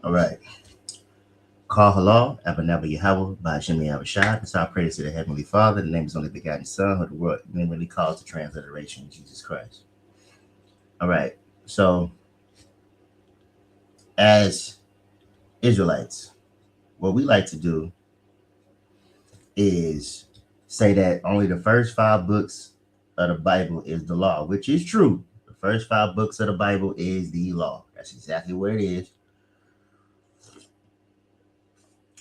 All right. Call halal, Abanaba Yahweh, by Hashem Yahushua. It's our praise to the Heavenly Father. The name is only begotten Son, who the world really calls the transliteration of Jesus Christ. All right. So, as Israelites, what we like to do is say that only the first 5 books of the Bible is the law, which is true. The first 5 books of the Bible is the law. That's exactly what it is.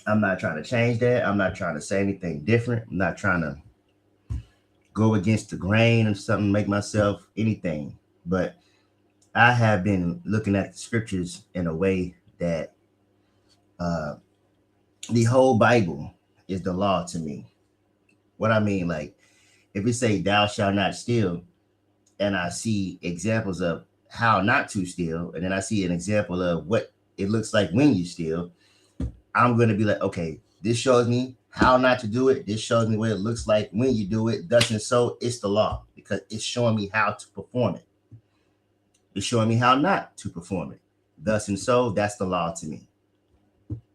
I'm not trying to change that. I'm not trying to say anything different. I'm not trying to go against the grain or something, make myself anything. But I have been looking at the scriptures in a way that uh, the whole Bible is the law to me. What I mean, like, if we say thou shalt not steal, and I see examples of how not to steal, and then I see an example of what it looks like when you steal, I'm going to be like, okay, this shows me how not to do it. This shows me what it looks like when you do it. Thus and so, it's the law because it's showing me how to perform it. It's showing me how not to perform it. Thus and so, that's the law to me.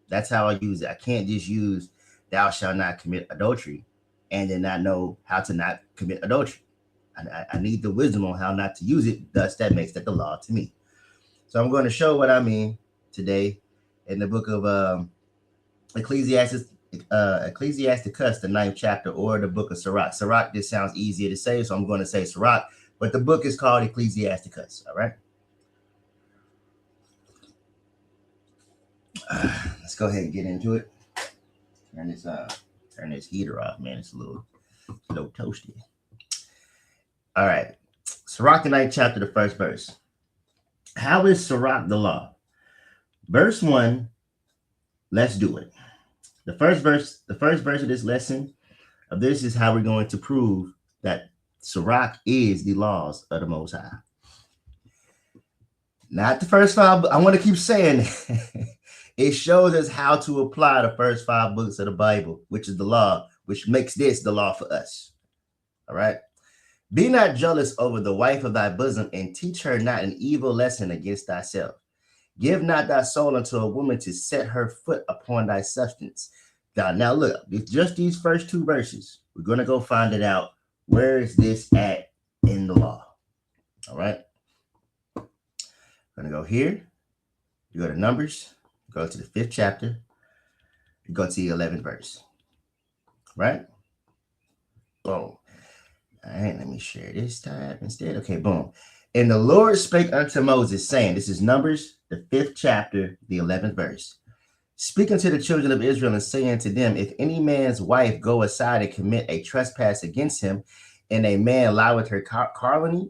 That's how I use it. I can't just use thou shalt not commit adultery and then not know how to not commit adultery. I need the wisdom on how not to use it. Thus, that makes that the law to me. So I'm going to show what I mean today in the book of Ecclesiasticus, the 9th chapter, or the book of Sirach. Sirach just sounds easier to say, so I'm going to say Sirach, but the book is called Ecclesiasticus. All right. Let's go ahead and get into it. Turn this heater off, man. It's a little toasty. All right. Sirach, the 9th chapter, the first verse. How is Sirach the law? Verse 1. Let's do it. The first verse of this lesson of this is how we're going to prove that Sirach is the laws of the Most High. Not the first 5. I want to keep saying it shows us how to apply the first 5 books of the Bible, which is the law, which makes this the law for us. All right. Be not jealous over the wife of thy bosom, and teach her not an evil lesson against thyself. Give not thy soul unto a woman to set her foot upon thy substance. Now look, just these first 2 verses. We're going to go find it out. Where is this at in the law? All right. I'm going to go here. You go to Numbers. You go to the 5th chapter. You go to the 11th verse. Right? Boom. All right, let me share this tab instead. Okay, boom. And the Lord spake unto Moses, saying, this is Numbers, the 5th chapter, the 11th verse. Speak unto the children of Israel and say unto them, if any man's wife go aside and commit a trespass against him, and a man lie with her carnally,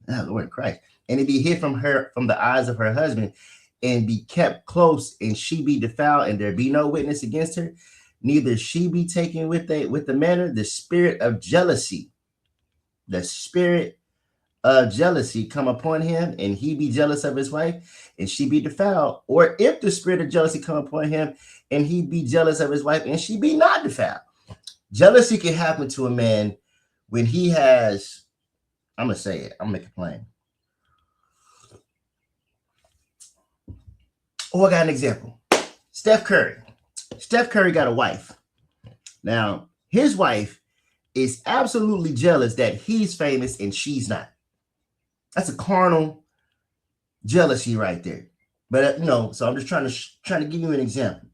oh, Lord Christ, and it be hid from the eyes of her husband, and be kept close, and she be defiled, and there be no witness against her, neither she be taken with the manner, the spirit of jealousy come upon him, and he be jealous of his wife, and she be defiled. Or if the spirit of jealousy come upon him, and he be jealous of his wife, and she be not defiled. Jealousy can happen to a man when he has, I'm going to say it, I'm going to make it plain. Oh, I got an example. Steph Curry got a wife. Now, his wife is absolutely jealous that he's famous and she's not. That's a carnal jealousy right there. But so I'm just trying to give you an example.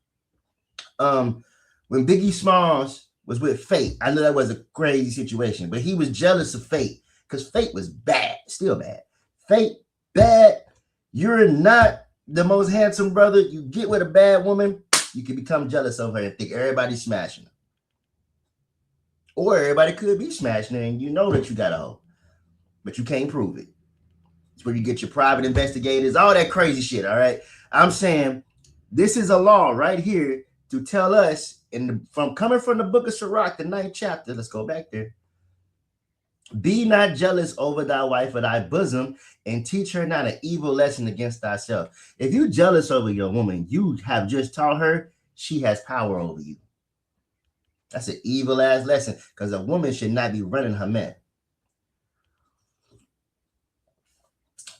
When Biggie Smalls was with Fate, I know that was a crazy situation, but he was jealous of Fate because Fate was bad, still bad. Fate, bad. You're not the most handsome brother. You get with a bad woman, you can become jealous of her and think everybody's smashing her. Or everybody could be smashing her and you know that you got a hoe, but you can't prove it. It's where you get your private investigators, all that crazy shit, all right? I'm saying this is a law right here to tell us, coming from the book of Sirach, the 9th chapter, let's go back there. Be not jealous over thy wife of thy bosom, and teach her not an evil lesson against thyself. If you're jealous over your woman, you have just taught her she has power over you. That's an evil ass lesson, because a woman should not be running her man.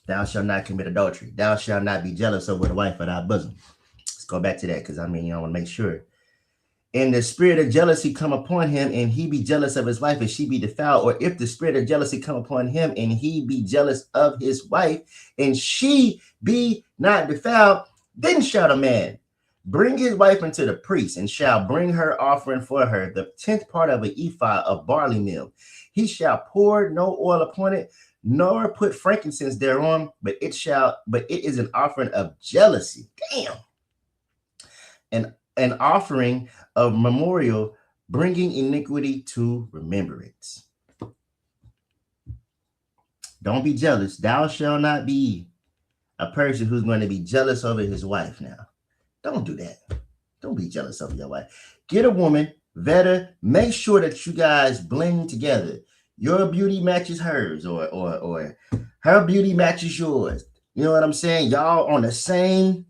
Thou shalt not commit adultery. Thou shalt not be jealous over the wife of thy bosom. Let's go back to that because I mean, I want to make sure. And the spirit of jealousy come upon him, and he be jealous of his wife, and she be defiled. Or if the spirit of jealousy come upon him, and he be jealous of his wife, and she be not defiled, then shall a man bring his wife unto the priest, and shall bring her offering for her, the 10th part of an ephah of barley meal. He shall pour no oil upon it, nor put frankincense thereon, but it is an offering of jealousy. Damn. And an offering of memorial, bringing iniquity to remembrance. Don't be jealous. Thou shalt not be a person who's going to be jealous over his wife now. Don't do that. Don't be jealous over your wife. Get a woman, vet her, make sure that you guys blend together. Your beauty matches hers, or her beauty matches yours. You know what I'm saying? Y'all on the same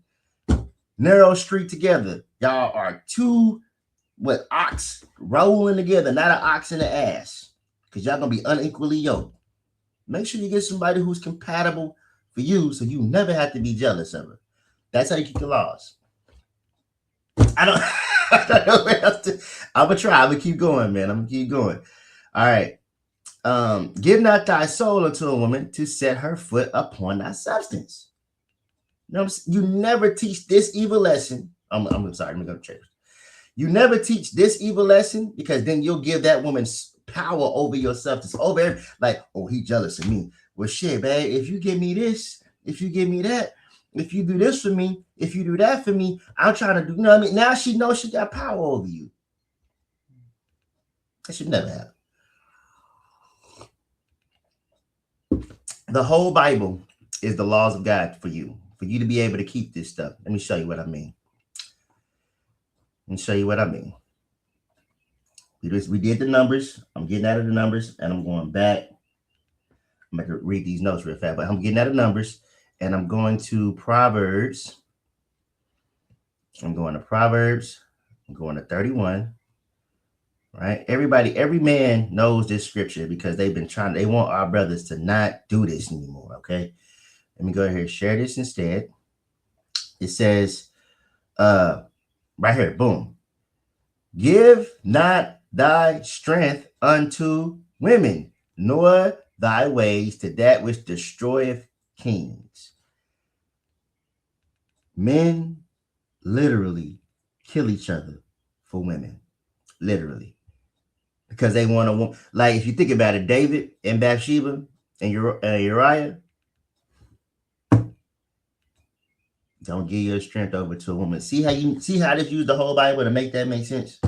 narrow street together. Y'all are two ox rolling together, not an ox in the ass, because y'all gonna be unequally yoked. Make sure you get somebody who's compatible for you, so you never have to be jealous of her. That's how you keep the laws. I don't know what else to. I'm gonna try. I'm gonna keep going, man. I'm gonna keep going. All right. Give not thy soul unto a woman to set her foot upon thy substance. You never teach this evil lesson. I'm sorry. I'm gonna change. You never teach this evil lesson, because then you'll give that woman power over your substance. Over like, oh, he jealous of me. Well, shit, babe. If you give me this, if you give me that, if you do this for me, if you do that for me, I'm trying to do. You know what I mean? Now she knows she got power over you. That should never happen. The whole Bible is the laws of God for you to be able to keep this stuff. Let me show you what I mean. We did the numbers. I'm getting out of the numbers, and I'm going back. I'm going to read these notes real fast, but I'm getting out of numbers, and I'm going to Proverbs. I'm going to Proverbs. I'm going to 31. Right? Every man knows this scripture, because they want our brothers to not do this anymore. Okay. Let me go ahead and share this instead. It says, right here, boom. Give not thy strength unto women, nor thy ways to that which destroyeth kings. Men literally kill each other for women. Literally. Because they want to, like, if you think about it, David and Bathsheba and Uriah, don't give your strength over to a woman. See how this use the whole Bible to make that make sense?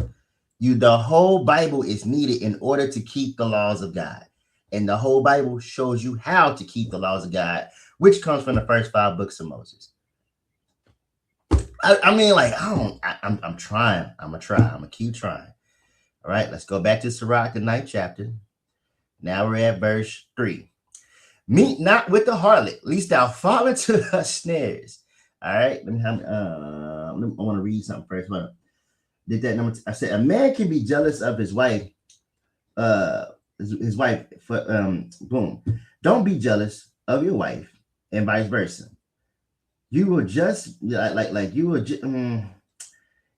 The whole Bible is needed in order to keep the laws of God. And the whole Bible shows you how to keep the laws of God, which comes from the first 5 books of Moses. I'm trying. I'm going to keep trying. All right, let's go back to Sirach, the 9th chapter. Now we're at verse 3. Meet not with the harlot, lest thou fall into her snares. All right, I want to read something first. Did that number? I said a man can be jealous of his wife. His wife. Boom. Don't be jealous of your wife, and vice versa. You will just like you will.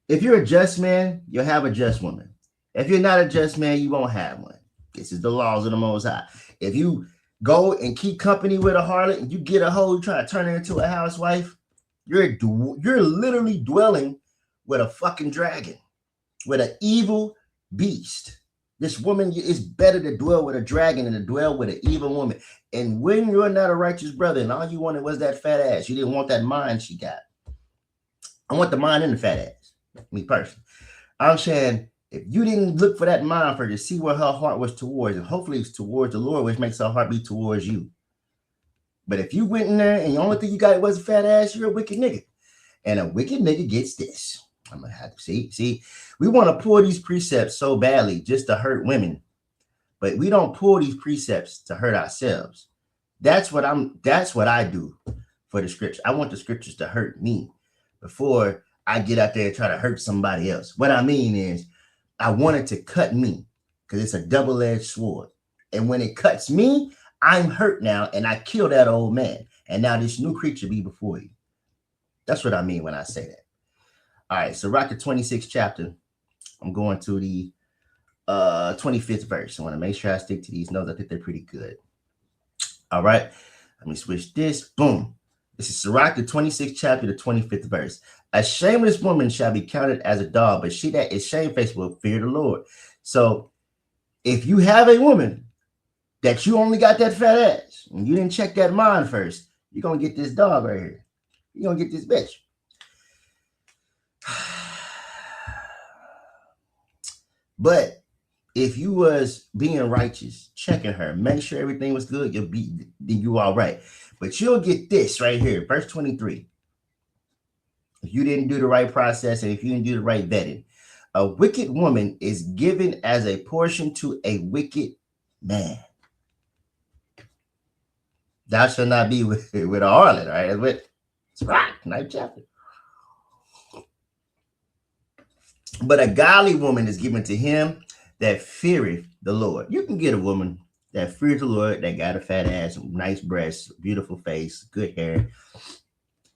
If you're a just man, you'll have a just woman. If you're not a just man, you won't have one. This is the laws of the Most High. If you go and keep company with a harlot and you get a hoe, try to turn her into a housewife, you're literally dwelling with a fucking dragon, with an evil beast. This woman, it's better to dwell with a dragon than to dwell with an evil woman. And when you're not a righteous brother and all you wanted was that fat ass, you didn't want that mind she got. I want the mind and the fat ass, me personally. I'm saying, if you didn't look for that mind for her to see where her heart was towards, and hopefully it's towards the Lord, which makes her heart be towards you. But if you went in there and the only thing you got was a fat ass, you're a wicked nigga. And a wicked nigga gets this. I'm going to have to see, we want to pull these precepts so badly just to hurt women, but we don't pull these precepts to hurt ourselves. That's what I do for the scripture. I want the scriptures to hurt me before I get out there and try to hurt somebody else. What I mean is, I want it to cut me, because it's a double-edged sword. And when it cuts me, I'm hurt now, and I kill that old man. and now this new creature be before you. That's what I mean when I say that. All right, so Sirach the 26th chapter. I'm going to the 25th verse. I want to make sure I stick to these notes. I think they're pretty good. All right, let me switch this. Boom. This is Sirach the 26th chapter, the 25th verse. A shameless woman shall be counted as a dog, but she that is shamefaced will fear the Lord. So if you have a woman that you only got that fat ass and you didn't check that mind first, you're going to get this dog right here. You're going to get this bitch. But if you was being righteous, checking her, make sure everything was good, you all right. But you'll get this right here, verse 23. If you didn't do the right process and if you didn't do the right vetting, a wicked woman is given as a portion to a wicked man. Thou shalt not be with a harlot, all right? It's right, 9th chapter. But a godly woman is given to him that feareth the Lord. You can get a woman that fears the Lord, that got a fat ass, nice breasts, beautiful face, good hair,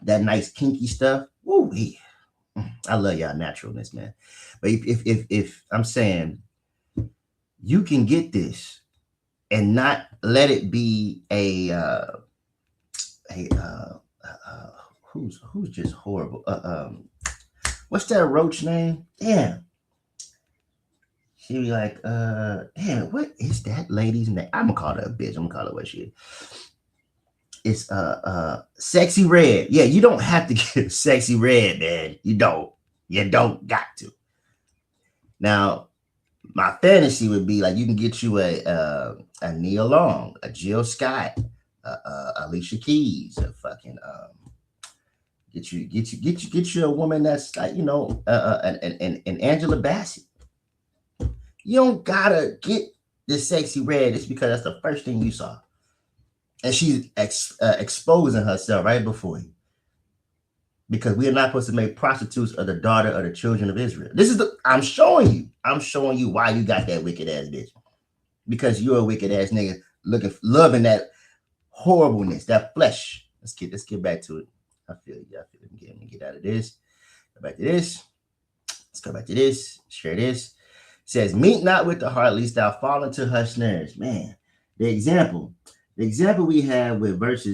that nice kinky stuff. Woo, I love y'all naturalness, man. But if I'm saying you can get this and not let it be who's just horrible. What's that roach name? Damn. She be like, damn, what is that lady's name? I'm gonna call her a bitch. I'm gonna call her what she is. It's Sexy Red. Yeah, you don't have to get Sexy Red, man. You don't got to. Now, my fantasy would be like you can get you a Nia Long, a Jill Scott, Alicia Keys, a fucking get you a woman that's like, you know, an Angela Bassett. You don't gotta get this Sexy Red. It's because that's the first thing you saw. And she's exposing herself right before you. Because we are not supposed to make prostitutes of the daughter of the children of Israel. I'm showing you why you got that wicked ass bitch. Because you're a wicked ass nigga loving that horribleness, that flesh. Let's get back to it. I feel you. Let me get out of this. Go back to this. Let's go back to this. Share this. It says, meet not with the heart, lest thou fall into her snares. Man, the example we have with verse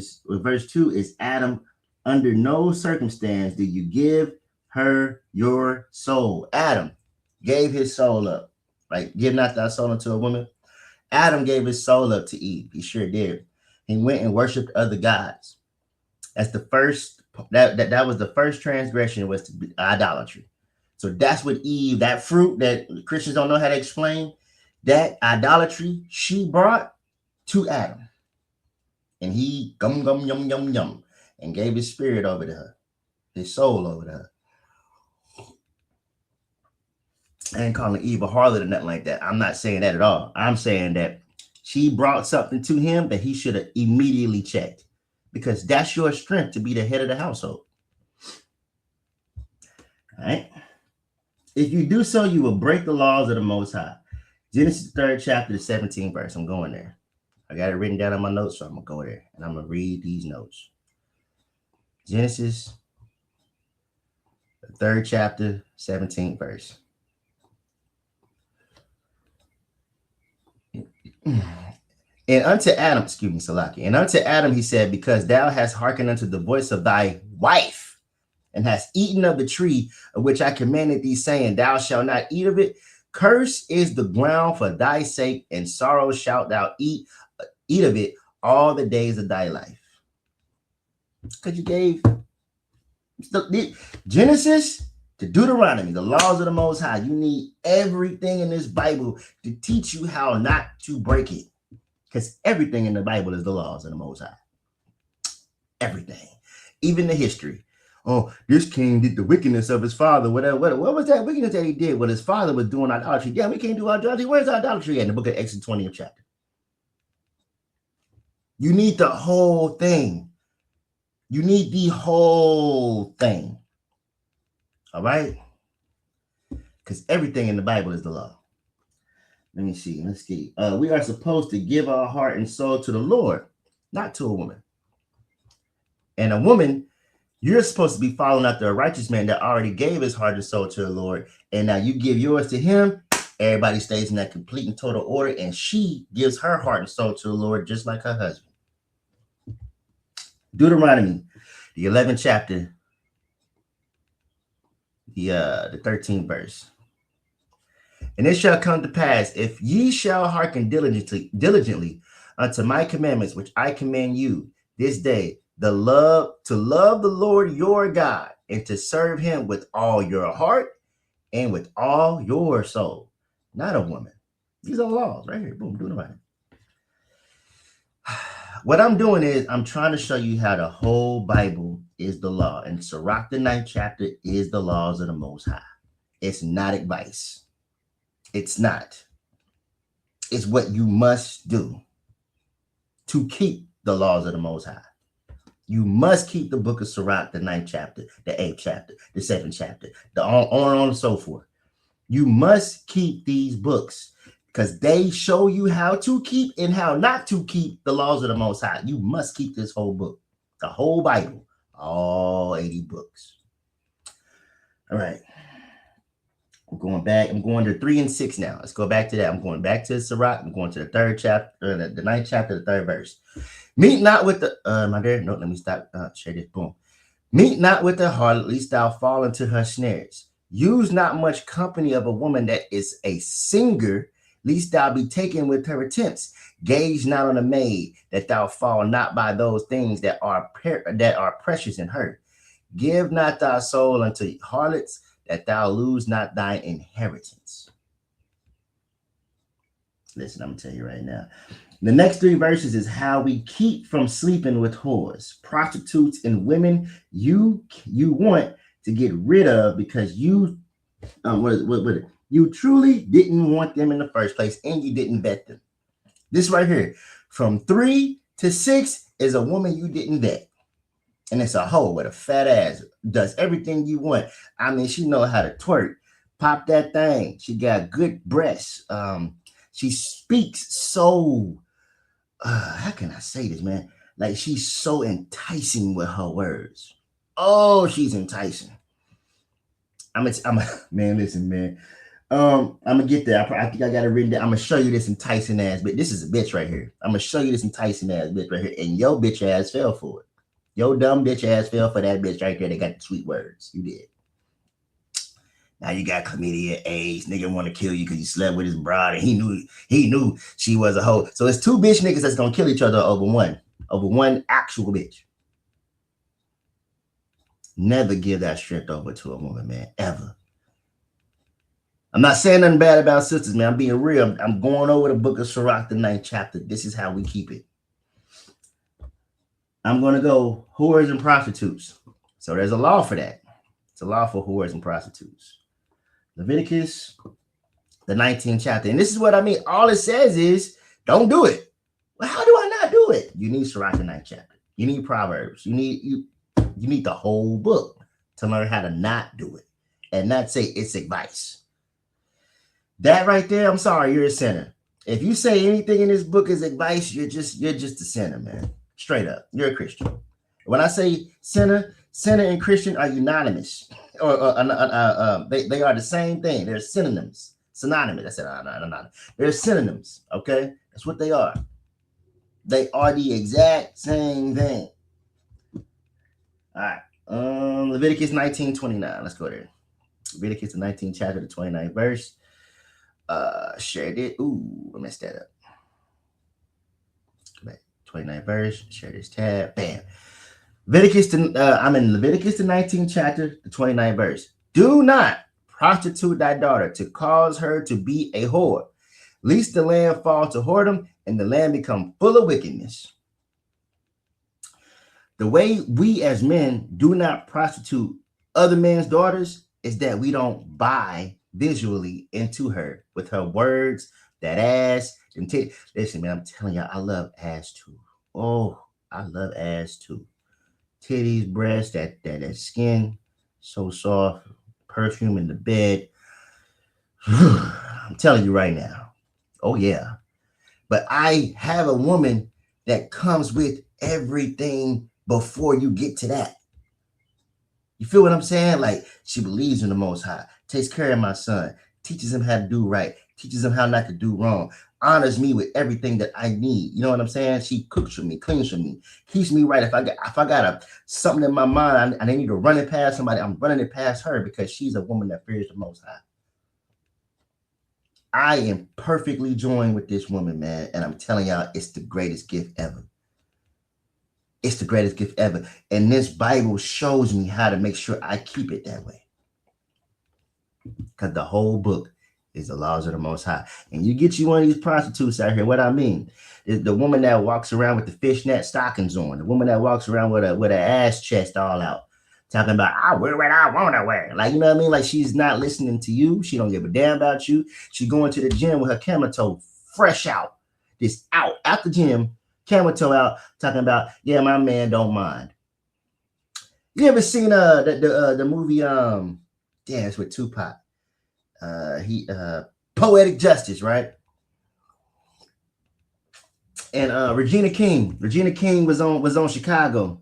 2 is Adam. Under no circumstance do you give her your soul. Adam gave his soul up. Right? Give not thy soul unto a woman. Adam gave his soul up to Eve. He sure did. He went and worshipped other gods. That's the first. That was the first transgression, was to be idolatry. So that's what Eve, that fruit that Christians don't know how to explain, that idolatry she brought to Adam. And he yum, and gave his spirit over to her, his soul over to her. I ain't calling Eve a harlot or nothing like that. I'm not saying that at all. I'm saying that she brought something to him that he should have immediately checked, because that's your strength to be the head of the household. All right. If you do so, you will break the laws of the Most High. Genesis 3rd chapter, the 17th verse. I'm going there. I got it written down on my notes, so I'm going to go there, and I'm going to read these notes. Genesis, the 3rd chapter, 17th verse. And unto Adam, Salaki, and unto Adam he said, because thou hast hearkened unto the voice of thy wife, and hast eaten of the tree of which I commanded thee, saying, thou shalt not eat of it. Curse is the ground for thy sake, and sorrow shalt thou eat of it all the days of thy life. Because you gave the Genesis to Deuteronomy, the laws of the Most High. You need everything in this Bible to teach you how not to break it. Because everything in the Bible is the laws of the Most High. Everything. Even the history. Oh, this king did the wickedness of his father. What was that wickedness that he did when his father was doing idolatry? Yeah, we can't do idolatry. Where's idolatry at in the book of Exodus 20th chapter? You need the whole thing. You need the whole thing. All right? Because everything in the Bible is the law. Let me see. Let's see. We are supposed to give our heart and soul to the Lord, not to a woman. And a woman, you're supposed to be following after a righteous man that already gave his heart and soul to the Lord. And now you give yours to him. Everybody stays in that complete and total order. And she gives her heart and soul to the Lord, just like her husband. Deuteronomy, the 11th chapter, the 13th verse. And it shall come to pass, if ye shall hearken diligently unto my commandments, which I command you this day, to love the Lord your God, and to serve him with all your heart and with all your soul. Not a woman. These are laws right here. Boom, doing it right. What I'm doing is I'm trying to show you how the whole Bible is the law. And Sirach, the 9th chapter, is the laws of the Most High. It's not advice. It's not. It's what you must do to keep the laws of the Most High. You must keep the book of Sirach, the 9th chapter, the 8th chapter, the 7th chapter, the on and so forth. You must keep these books because they show you how to keep and how not to keep the laws of the Most High. You must keep this whole book, the whole Bible, all 80 books. All right. I'm going back. I'm going to 3 and 6 now. Let's go back to that. I'm going back to Sirach. I'm going to the 3rd chapter, the 9th chapter, the 3rd verse. Meet not with the my dear. No, let me stop. Share this. Boom. Meet not with the harlot, lest thou fall into her snares. Use not much company of a woman that is a singer, lest thou be taken with her attempts. Gauge not on a maid, that thou fall not by those things that are precious in her. Give not thy soul unto harlots, that thou lose not thy inheritance. Listen, I'm gonna tell you right now. The next 3 verses is how we keep from sleeping with whores, prostitutes, and women you want to get rid of because you you truly didn't want them in the first place and you didn't vet them. This right here, from 3 to 6 is a woman you didn't vet. And it's a hoe with a fat ass, does everything you want. I mean, she know how to twerk, pop that thing. She got good breasts. She speaks so, how can I say this, man? Like she's so enticing with her words. Oh, she's enticing. Man, listen, man. I'm gonna get there. I think I got it written down. I'm gonna show you this enticing ass bitch. This is a bitch right here. I'm gonna show you this enticing ass bitch right here. And your bitch ass fell for it. Your dumb bitch ass fell for that bitch right there. They got the sweet words. You did. Now you got chlamydia, AIDS. Nigga want to kill you because you slept with his bride and he knew she was a hoe. So it's 2 bitch niggas that's gonna kill each other over one actual bitch. Never give that strength over to a woman, man, ever. I'm not saying nothing bad about sisters, man. I'm being real. I'm going over the book of Sirach, the 9th chapter. This is how we keep it. I'm going to go whores and prostitutes. So there's a law for that. It's a law for whores and prostitutes. Leviticus, the 19th chapter. And this is what I mean. All it says is, don't do it. Well, how do I not do it? You need Sirach, the 9th chapter. You need Proverbs. You need the whole book to learn how to not do it and not say it's advice. That right there, I'm sorry, you're a sinner. If you say anything in this book is advice, you're just a sinner, man. Straight up, you're a Christian. When I say sinner and Christian are unanimous, or they are the same thing. They're synonyms, synonymous. I said no. They're synonyms. Okay, that's what they are. They are the exact same thing. All right. Leviticus 19:29. Let's go there. Leviticus, the 19th chapter, the 29th verse. Shared it. Ooh, I messed that up. 29th verse. Share this tab. Bam. I'm in Leviticus, the 19th chapter, the 29th verse. Do not prostitute thy daughter to cause her to be a whore, lest the land fall to whoredom and the land become full of wickedness. The way we as men do not prostitute other men's daughters is that we don't buy visually into her with her words, that ass, and titties. Listen, man, I'm telling y'all, I love ass too. Oh, I love ass too. Titties, breasts, that skin, so soft, perfume in the bed. I'm telling you right now. Oh, yeah. But I have a woman that comes with everything before you get to that. You feel what I'm saying? Like, she believes in the Most High, takes care of my son, teaches him how to do right, teaches him how not to do wrong, honors me with everything that I need. You know what I'm saying? She cooks for me, cleans for me, keeps me right. If I got something in my mind and I need to run it past somebody, I'm running it past her because she's a woman that fears the Most High. I am perfectly joined with this woman, man, and I'm telling y'all, it's the greatest gift ever. It's the greatest gift ever. And this Bible shows me how to make sure I keep it that way. Because the whole book is the laws of the Most High. And you get you one of these prostitutes out here, what I mean is the woman that walks around with the fishnet stockings on, the woman that walks around with an ass chest all out, talking about, I wear what I want to wear. Like, you know what I mean? Like, she's not listening to you. She don't give a damn about you. She going to the gym with her camel toe fresh out. Just out the gym, camel toe out, talking about, yeah, my man don't mind. You ever seen the movie it's with Tupac. Poetic Justice, right? And Regina King was on Chicago.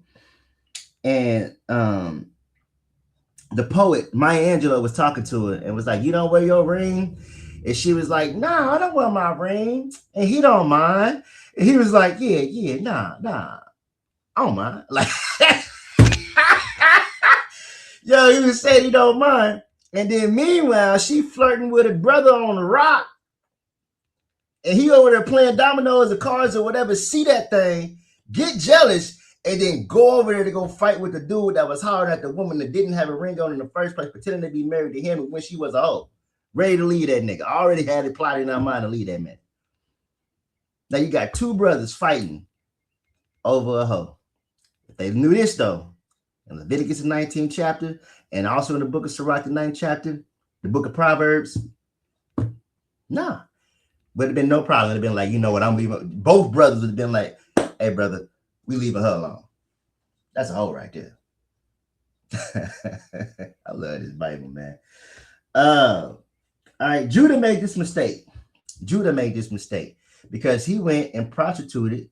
And the poet Maya Angelou was talking to her and was like, you don't wear your ring? And she was like, nah, I don't wear my ring. And he don't mind. And he was like, yeah, nah, I don't mind. Like, yo, he was saying he don't mind. And then meanwhile, she flirting with a brother on the rock. And he over there playing dominoes or cards or whatever, see that thing, get jealous, and then go over there to go fight with the dude that was hollering at the woman that didn't have a ring on in the first place, pretending to be married to him when she was a hoe. Ready to leave that nigga. Already had it plotted in her mind to leave that man. Now you got two brothers fighting over a hoe. If they knew this though, in Leviticus the 19th chapter, and also in the book of Sirach the 9th chapter, the book of Proverbs, nah. Would have been no problem. It would have been like, you know what, I'm leaving. Both brothers would have been like, hey, brother, we leaving her alone. That's a hoe right there. I love this Bible, man. All right, Judah made this mistake. Because he went and prostituted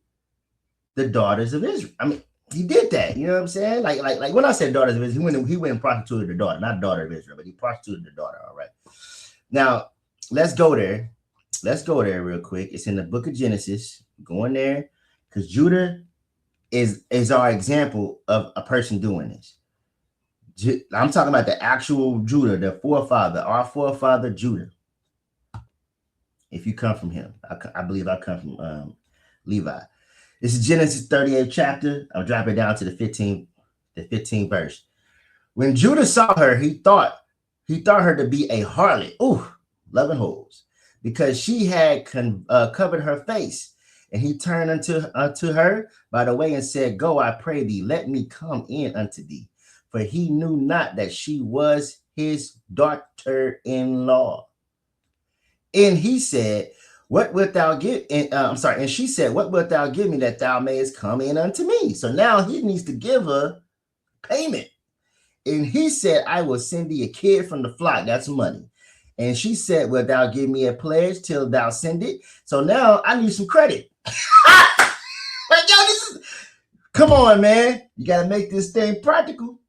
the daughters of Israel. I mean, he did that. You know what I'm saying? Like when I said daughters of Israel, he went and prostituted the daughter, not daughter of Israel, but he prostituted the daughter. All right. Now let's go there. Let's go there real quick. It's in the book of Genesis. Going there because Judah is our example of a person doing this. I'm talking about the actual Judah, the forefather, our forefather Judah. If you come from him, I believe I come from Levi. This is Genesis 38th chapter. I'll drop it down to the 15th verse. When Judah saw her, he thought her to be a harlot. Ooh, loving hoes, because she had covered her face. And he turned unto her by the way and said, go, I pray thee, let me come in unto thee. For he knew not that she was his daughter-in-law. And he said, what wilt thou give? And she said, what wilt thou give me that thou mayest come in unto me? So now he needs to give her payment. And he said, I will send thee a kid from the flock. That's money. And she said, wilt thou give me a pledge till thou send it? So now I need some credit. Like, yo, come on, man. You got to make this thing practical.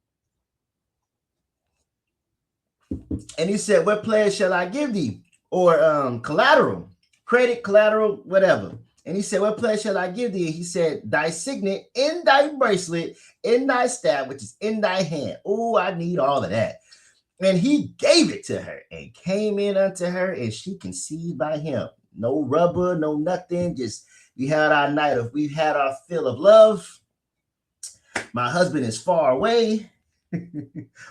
And he said, what pledge shall I give thee? Or collateral, credit, collateral, whatever. And he said, what pledge shall I give thee? And he said, thy signet in thy bracelet, in thy staff, which is in thy hand. Oh, I need all of that. And he gave it to her and came in unto her, and she conceived by him. No rubber, no nothing. Just we had our night of, we've had our fill of love. My husband is far away.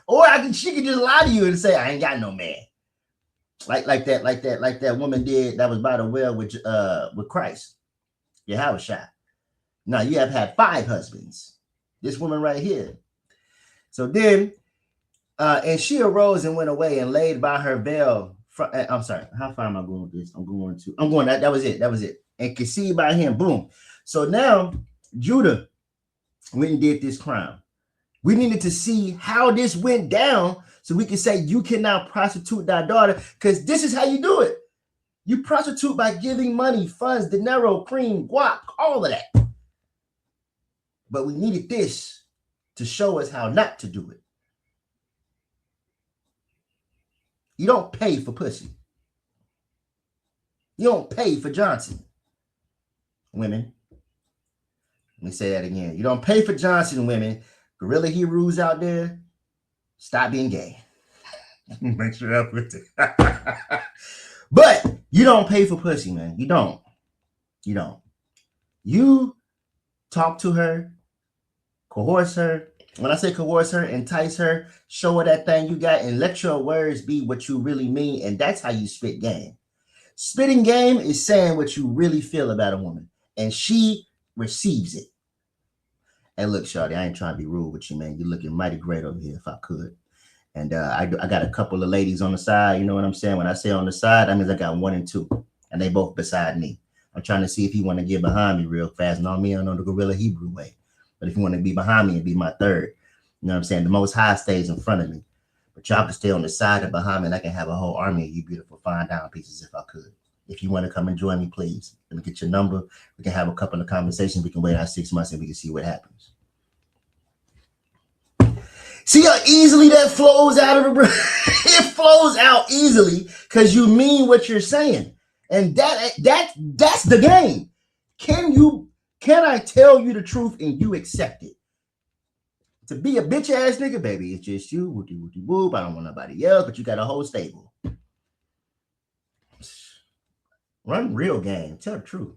Or she could just lie to you and say, I ain't got no man. Like that woman did that was by the well with Christ. You have a shot. Now you have had 5 husbands. This woman right here. So then, and she arose and went away and laid by her veil. I'm sorry. How far am I going with this? That was it. And conceived by him. Boom. So now Judah went and did this crime. We needed to see how this went down so we can say you cannot prostitute thy daughter, because this is how you do it. You prostitute by giving money, funds, dinero, cream, guac, all of that. But we needed this to show us how not to do it. You don't pay for pussy. You don't pay for Johnson. Women. Let me say that again. You don't pay for Johnson, women. Gorilla Hebrews out there, stop being gay. Make sure I put it. But you don't pay for pussy, man. You don't. You don't. You talk to her, coerce her. When I say coerce her, entice her, show her that thing you got, and let your words be what you really mean. And that's how you spit game. Spitting game is saying what you really feel about a woman, and she receives it. And look, shawty, I ain't trying to be rude with you, man. You're looking mighty great over here, if I could. And I got a couple of ladies on the side. You know what I'm saying? When I say on the side, that means I got 1 and 2, and they both beside me. I'm trying to see if you want to get behind me real fast. Not me, I know the Gorilla Hebrew way. But if you want to be behind me and be my third, you know what I'm saying? The Most High stays in front of me. But y'all can stay on the side and behind me, and I can have a whole army of you beautiful fine down pieces if I could. If you want to come and join me, please. Let me get your number. We can have a couple of conversations. We can wait out 6 months and we can see what happens. See how easily that flows out of it? It flows out easily because you mean what you're saying. And that's the game. Can I tell you the truth and you accept it? To be a bitch ass nigga, baby, it's just you. Woody woody whoop. I don't want nobody else, but you got a whole stable. Run real game. Tell the truth.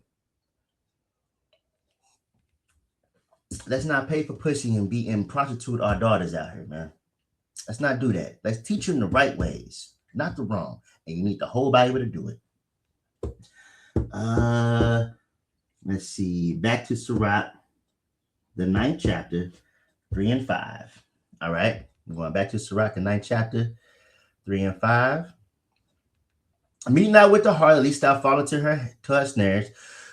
Let's not pay for pussy and prostitute our daughters out here, man. Let's not do that. Let's teach them the right ways, not the wrong. And you need the whole Bible to do it. Let's see. Back to Sirach, the 9th chapter, 3 and 5. All right. We're going back to Sirach, the 9th chapter, 3 and 5. Meet not with the harlot, lest thou fall into her snares,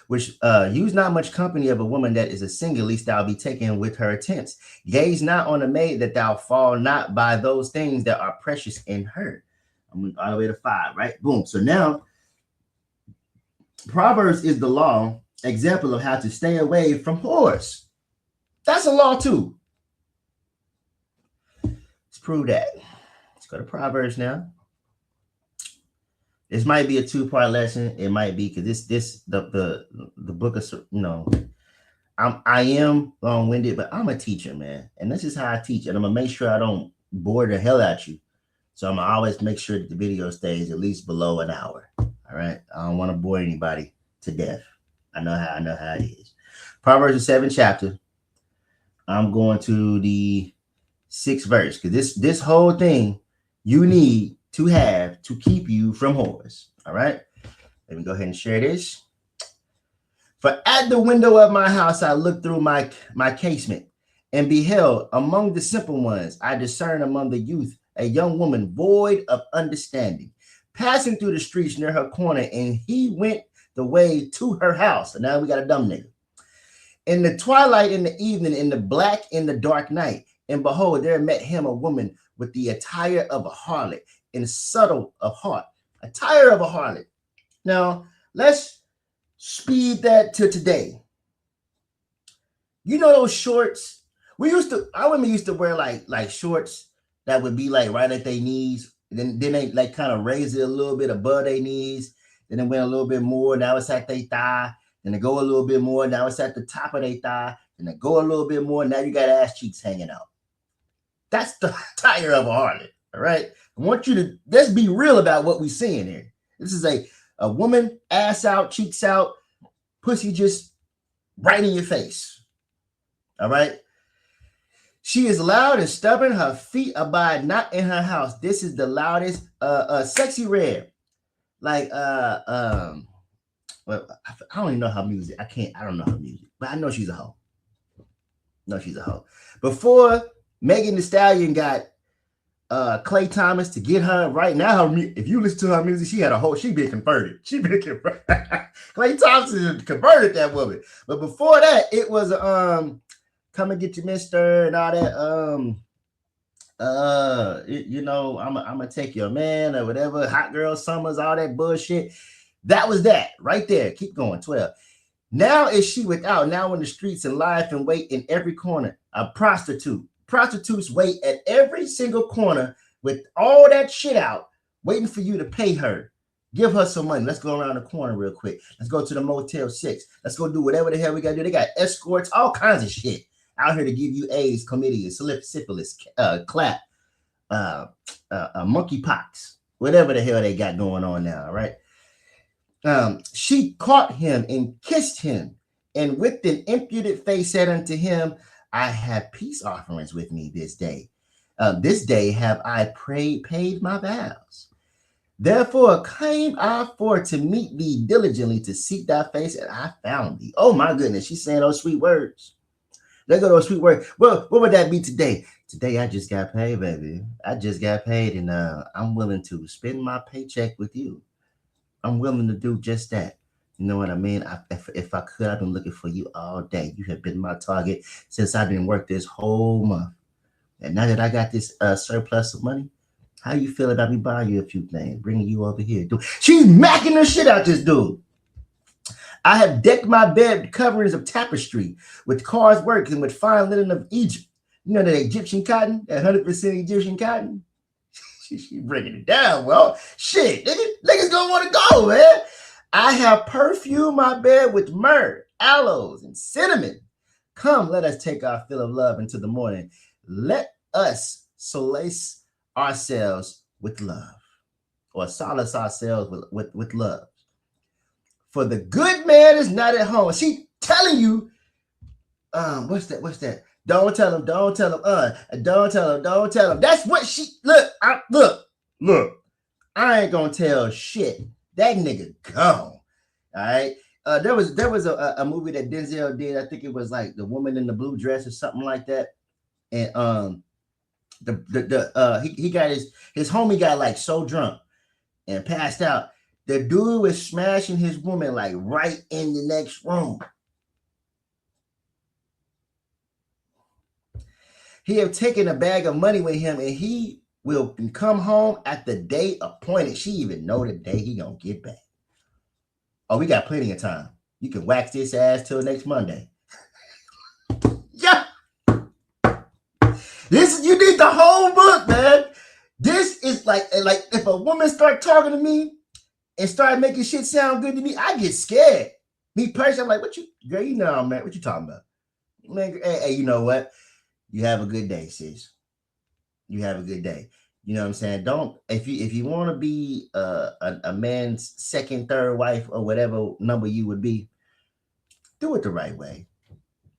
which use not much company of a woman that is a single, lest thou be taken with her attempts. Gaze not on a maid, that thou fall not by those things that are precious in her. I'm all the way to 5, right? Boom. So now, Proverbs is the law, example of how to stay away from whores. That's a law too. Let's prove that. Let's go to Proverbs now. This might be a 2-part lesson. It might be because the book of, you know, I am long-winded, but I'm a teacher, man. And this is how I teach. And I'm gonna make sure I don't bore the hell out you. So I'm gonna always make sure that the video stays at least below an hour. All right. I don't want to bore anybody to death. I know how it is. Proverbs, the 7th chapter. I'm going to the 6th verse because this whole thing you need to have to keep you from whores. All right. Let me go ahead and share this. For at the window of my house, I looked through my casement and beheld among the simple ones, I discern among the youth a young woman void of understanding, passing through the streets near her corner, and he went the way to her house. So now we got a dumb nigga. In the twilight, in the evening, in the black, in the dark night, and behold, there met him a woman with the attire of a harlot, and subtle of heart, attire of a harlot. Now, let's speed that to today. You know those shorts? Our women used to wear like shorts that would be like right at their knees. Then they like kind of raise it a little bit above their knees. Then it went a little bit more. Now it's at their thigh. Then they go a little bit more. Now it's at the top of their thigh. Then they go a little bit more. Now you got ass cheeks hanging out. That's the attire of a harlot. All right. I want you to, let's be real about what we're seeing here. This is a woman, ass out, cheeks out, pussy just right in your face. All right. She is loud and stubborn. Her feet abide not in her house. This is the loudest, Sexy Red. Like, well, I don't even know her music. I don't know her music, but I know she's a hoe. No, she's a hoe. Before Megan Thee Stallion got Clay Thomas to get her right now. If you listen to her music, she been converted. Clay Thompson converted that woman. But before that, it was Come and Get Your Mister and all that. You know, I'm gonna take your man or whatever. Hot Girl Summers, all that bullshit. That was that right there. Keep going. 12. Now is she without, now in the streets, and lieth in wait in every corner. A prostitute. Prostitutes wait at every single corner with all that shit out, waiting for you to pay her. Give her some money. Let's go around the corner real quick. Let's go to the Motel 6. Let's go do whatever the hell we got to do. They got escorts, all kinds of shit out here to give you AIDS, chlamydia, syphilis, clap, monkeypox, whatever the hell they got going on now, right? She caught him and kissed him, and with an impudent face said unto him, I have peace offerings with me this day. This day have I paid my vows. Therefore came I forth to meet thee diligently, to seek thy face, and I found thee. Oh my goodness, she's saying those sweet words. There go those sweet words. Well, what would that be today? Today I just got paid, baby. I just got paid, and I'm willing to spend my paycheck with you. I'm willing to do just that. You know what I mean? If I could, I've been looking for you all day. You have been my target since I didn't work this whole month. And now that I got this surplus of money, how you feel about me buying you a few things, bringing you over here? Dude, she's macking the shit out this dude. I have decked my bed coverings of tapestry with carved work and with fine linen of Egypt. You know that Egyptian cotton, that 100% Egyptian cotton? She's bringing it down. Well, shit, niggas gonna want to go, man. I have perfumed my bed with myrrh, aloes, and cinnamon. Come, let us take our fill of love into the morning. Let us solace ourselves with love, or solace ourselves with love. For the good man is not at home. She telling you, what's that? Don't tell him. Don't tell him. That's what she look. I ain't gonna tell shit. That nigga gone. All right. There was a movie that Denzel did. I think it was like The Woman in the Blue Dress or something like that. And he got his homie got like so drunk and passed out. The dude was smashing his woman like right in the next room. He have taken a bag of money with him, and he will come home at the day appointed. She even know the day he gonna get back. Oh, we got plenty of time. You can wax this ass till next Monday. Yeah. You need the whole book, man. This is like if a woman start talking to me and start making shit sound good to me, I get scared. Me personally, I'm like, what you, girl, you know, man, what you talking about? Man, hey, you know what? You have a good day, sis. You have a good day. You know what I'm saying? Don't, if you want to be a man's second, third wife, or whatever number you would be, do it the right way.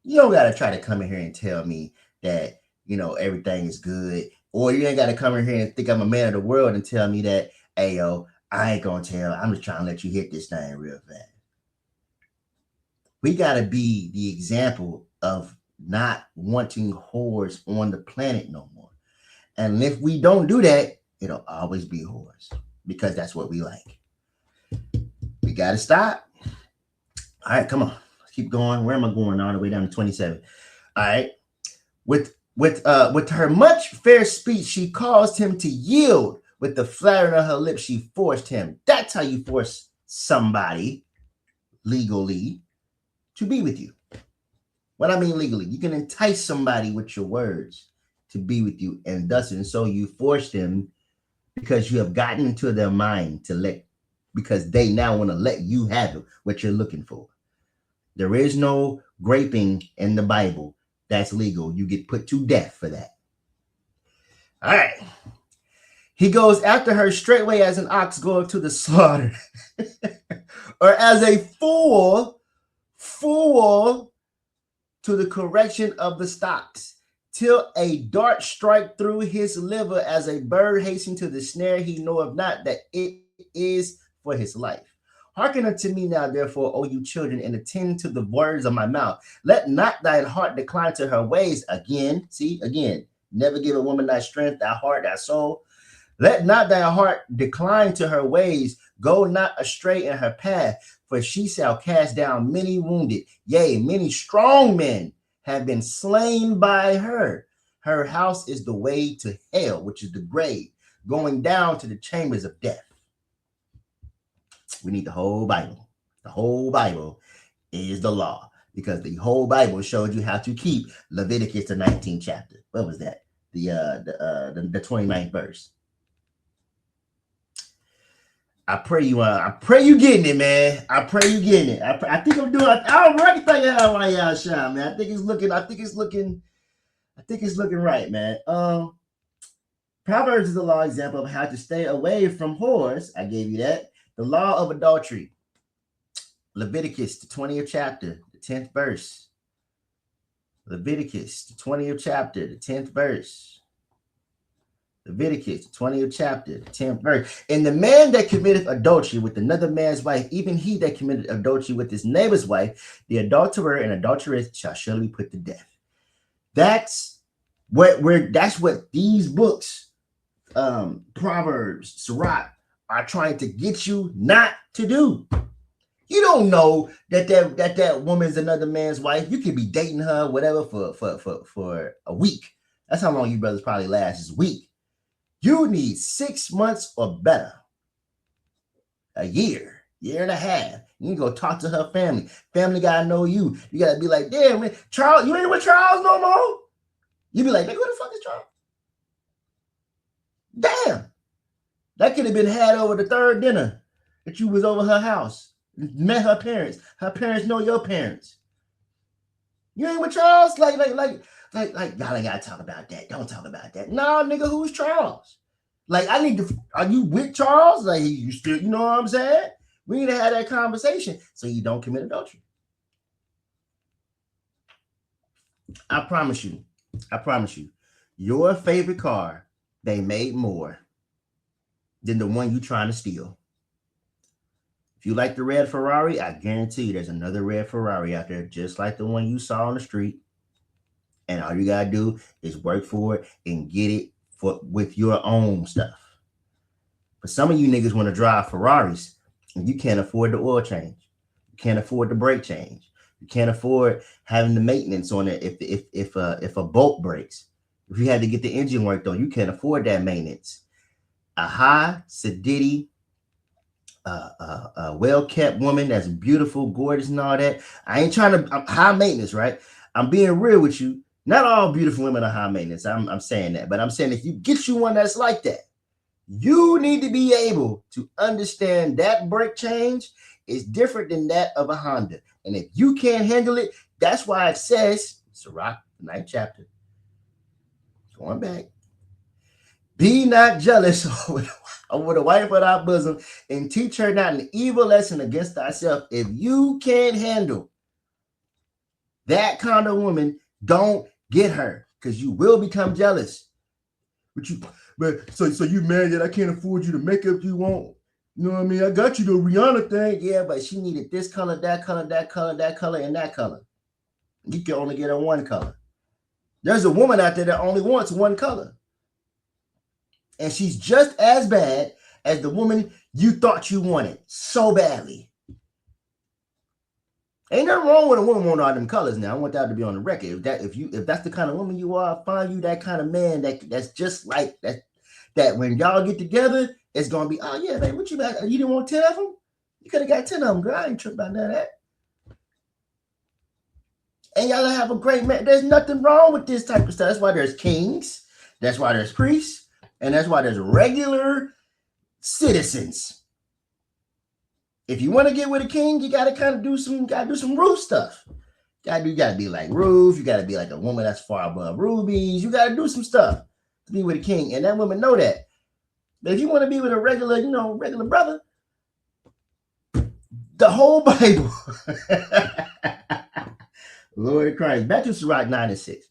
You don't got to try to come in here and tell me that, you know, everything is good. Or you ain't got to come in here and think I'm a man of the world and tell me that, hey, yo, I ain't going to tell. I'm just trying to let you hit this thing real fast. We got to be the example of not wanting whores on the planet no more. And if we don't do that, it'll always be whores, because that's what we like. We got to stop. All right, come on. Let's keep going. Where am I going? All the way down to 27. All right. With her much fair speech, she caused him to yield. With the flattering of her lips, she forced him. That's how you force somebody legally to be with you. What I mean legally, you can entice somebody with your words to be with you, and thus and so you force them because you have gotten into their mind because they now want to let you have what you're looking for. There is no raping in the Bible. That's legal. You get put to death for that. All right. He goes after her straightway as an ox going to the slaughter, or as a fool to the correction of the stocks, till a dart strike through his liver, as a bird hasten to the snare, he knoweth not that it is for his life. Hearken unto me now, therefore, O you children, and attend to the words of my mouth. Let not thine heart decline to her ways. Again, never give a woman thy strength, thy heart, thy soul. Let not thy heart decline to her ways. Go not astray in her path, for she shall cast down many wounded. Yea, many strong men have been slain by her. Her house is the way to hell, which is the grave, going down to the chambers of death. We need the whole Bible. The whole Bible is the law, because the whole Bible showed you how to keep Leviticus, the 19th chapter. What was that? The 29th verse. I pray you getting it, man. I pray you getting it. I think I'm doing. I don't recognize how I y'all shine, man. I think it's looking right, man. Proverbs is a law example of how to stay away from whores. I gave you that. The law of adultery. Leviticus, the 20th chapter, the 10th verse. Leviticus, the 20th chapter, the 10th verse. Leviticus, 20th chapter, 10th verse. And the man that committeth adultery with another man's wife, even he that committed adultery with his neighbor's wife, the adulterer and adulteress shall surely be put to death. That's what these books, Proverbs, Sirach, are trying to get you not to do. You don't know that woman's another man's wife. You could be dating her, whatever, for a week. That's how long you brothers probably last, is a week. You need 6 months or better, a year and a half. You can go talk to her family. Family gotta know you. You gotta be like, damn, man, Charles, you ain't with Charles no more. You be like, who the fuck is Charles? Damn, that could have been had over the third dinner that you was over her house, met her parents. Her parents know your parents. You ain't with Charles, like, y'all ain't gotta talk about that. Don't talk about that. No, nigga, who's Charles? Like, are you with Charles? Like, you still, you know what I'm saying? We need to have that conversation so you don't commit adultery. I promise you, your favorite car, they made more than the one you trying to steal. If you like the red Ferrari, I guarantee you there's another red Ferrari out there just like the one you saw on the street. And all you gotta do is work for it and get it with your own stuff. But some of you niggas want to drive Ferraris and you can't afford the oil change. You can't afford the brake change. You can't afford having the maintenance on it if a bolt breaks. If you had to get the engine worked on, you can't afford that maintenance. A high, sedity, a well-kept woman that's beautiful, gorgeous, and all that. I ain't trying to high maintenance, right? I'm being real with you. Not all beautiful women are high maintenance. I'm saying that, but I'm saying if you get you one that's like that, you need to be able to understand that brake change is different than that of a Honda. And if you can't handle it, that's why it says, Sirach, 9th chapter, going back, be not jealous over the wife of thy bosom, and teach her not an evil lesson against thyself. If you can't handle that kind of woman, don't get her, because you will become jealous. But so you mad that I can't afford you the makeup you want? You know what I mean? I got you the Rihanna thing. Yeah, but she needed this color, that color, that color, that color, and that color. You can only get her one color. There's a woman out there that only wants one color. And she's just as bad as the woman you thought you wanted so badly. Ain't nothing wrong with a woman wanting all them colors now. I want that to be on the record. If that's the kind of woman you are, find you that kind of man that's just like that. That when y'all get together, it's gonna be, oh yeah, babe, what you got? You didn't want 10 of them? You could have got 10 of them, girl. I ain't tripping about none of that. And y'all have a great man. There's nothing wrong with this type of stuff. That's why there's kings. That's why there's priests. And that's why there's regular citizens. If you want to get with a king, you gotta kind of do some roof stuff. You gotta be like Ruth. You gotta be like a woman that's far above rubies. You gotta do some stuff to be with a king, and that woman know that. But if you want to be with a regular brother, the whole Bible, Lord Christ. Back to Sirach 9:6.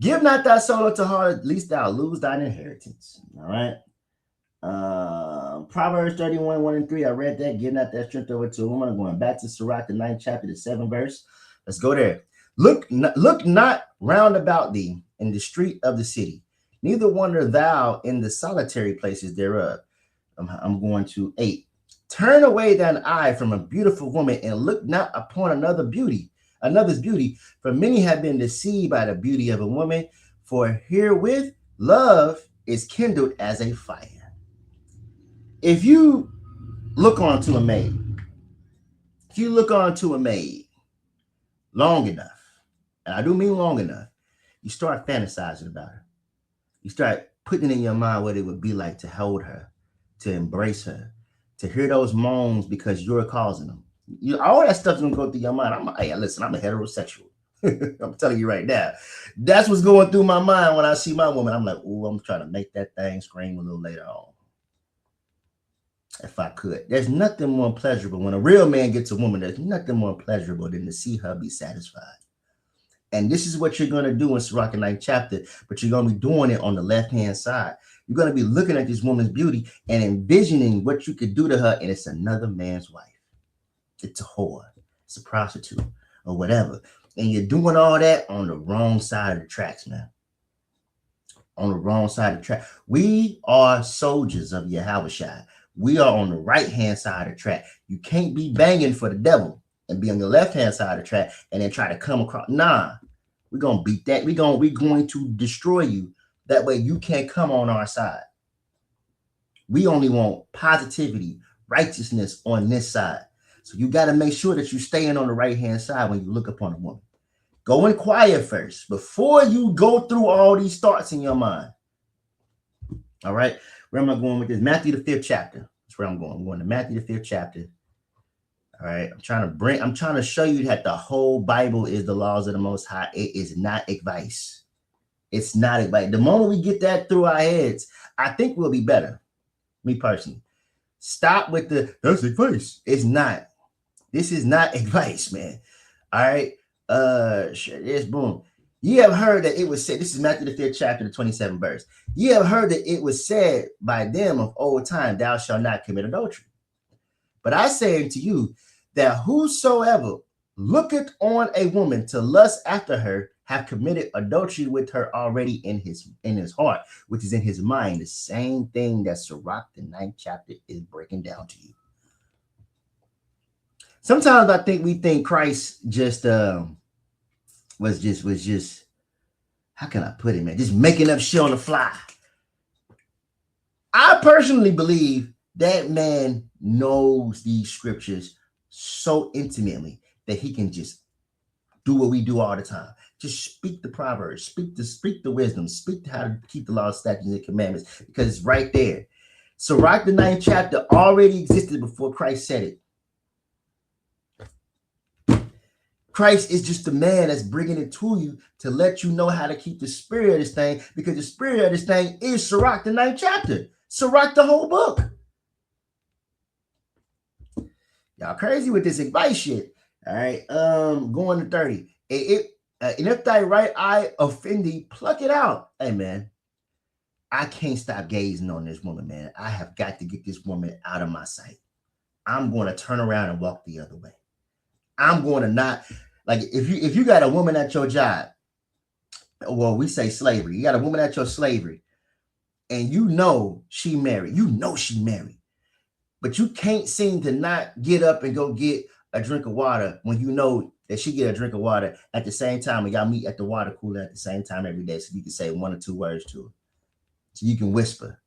Give not thy soul unto heart, lest thou lose thine inheritance. All right. Proverbs 31, 1 and 3. I read that. Give not that strength over to a woman. I'm going back to Sirach, the 9th chapter, the 7th verse. Let's go there. Look not round about thee in the street of the city, neither wander thou in the solitary places thereof. I'm going to 8. Turn away thine eye from a beautiful woman, and look not upon another's beauty, for many have been deceived by the beauty of a woman, for herewith love is kindled as a fire. If you look onto a maid, If you look onto a maid long enough, and I do mean long enough, you start fantasizing about her. You start putting in your mind what it would be like to hold her, to embrace her, to hear those moans because you're causing them. All that stuff's gonna go through your mind. Hey, listen, I'm a heterosexual. I'm telling you right now. That's what's going through my mind when I see my woman. I'm like, oh, I'm trying to make that thing scream a little later on. If I could. There's nothing more pleasurable. When a real man gets a woman, there's nothing more pleasurable than to see her be satisfied. And this is what you're going to do in Sirach 9th chapter, but you're going to be doing it on the left-hand side. You're going to be looking at this woman's beauty and envisioning what you could do to her, and it's another man's wife. It's a whore. It's a prostitute or whatever. And you're doing all that on the wrong side of the tracks, man. On the wrong side of the track. We are soldiers of Yahweh. We are on the right-hand side of the track. You can't be banging for the devil and be on the left-hand side of the track and then try to come across. Nah, we're going to beat that. We're going to destroy you. That way you can't come on our side. We only want positivity, righteousness on this side. So you got to make sure that you're staying on the right-hand side when you look upon a woman. Go inquire first before you go through all these thoughts in your mind. All right. Where am I going with this? Matthew, the 5th chapter. That's where I'm going. I'm going to Matthew, the 5th chapter. All right. I'm trying to show you that the whole Bible is the laws of the Most High. It is not advice. It's not advice. The moment we get that through our heads, I think we'll be better. Me personally. Stop with that's advice. It's not. This is not advice, man. All right. Yes, boom. Ye have heard that it was said, this is Matthew the 5th chapter, the 27th verse. Ye have heard that it was said by them of old time, thou shalt not commit adultery. But I say unto you that whosoever looketh on a woman to lust after her have committed adultery with her already in his heart, which is in his mind. The same thing that Sirach, the 9th chapter, is breaking down to you. Sometimes I think we think Christ just was just how can I put it, man? Just making up shit on the fly. I personally believe that man knows these scriptures so intimately that he can just do what we do all the time. Just speak the proverbs, speak the wisdom, speak to how to keep the law, statutes, and commandments, because it's right there. Sirach, the 9th chapter, already existed before Christ said it. Christ is just the man that's bringing it to you to let you know how to keep the spirit of this thing, because the spirit of this thing is Sirach, the 9th chapter. Sirach, the whole book. Y'all crazy with this advice shit. All right, going to 30. And if thy right eye offend thee, pluck it out. Hey, man, I can't stop gazing on this woman, man. I have got to get this woman out of my sight. I'm going to turn around and walk the other way. I'm going to not, like, if you got a woman at your job, well, we say slavery. You got a woman at your slavery, and you know she married. But you can't seem to not get up and go get a drink of water when you know that she get a drink of water at the same time, and y'all meet at the water cooler at the same time every day, so you can say 1 or 2 words to her. So you can whisper,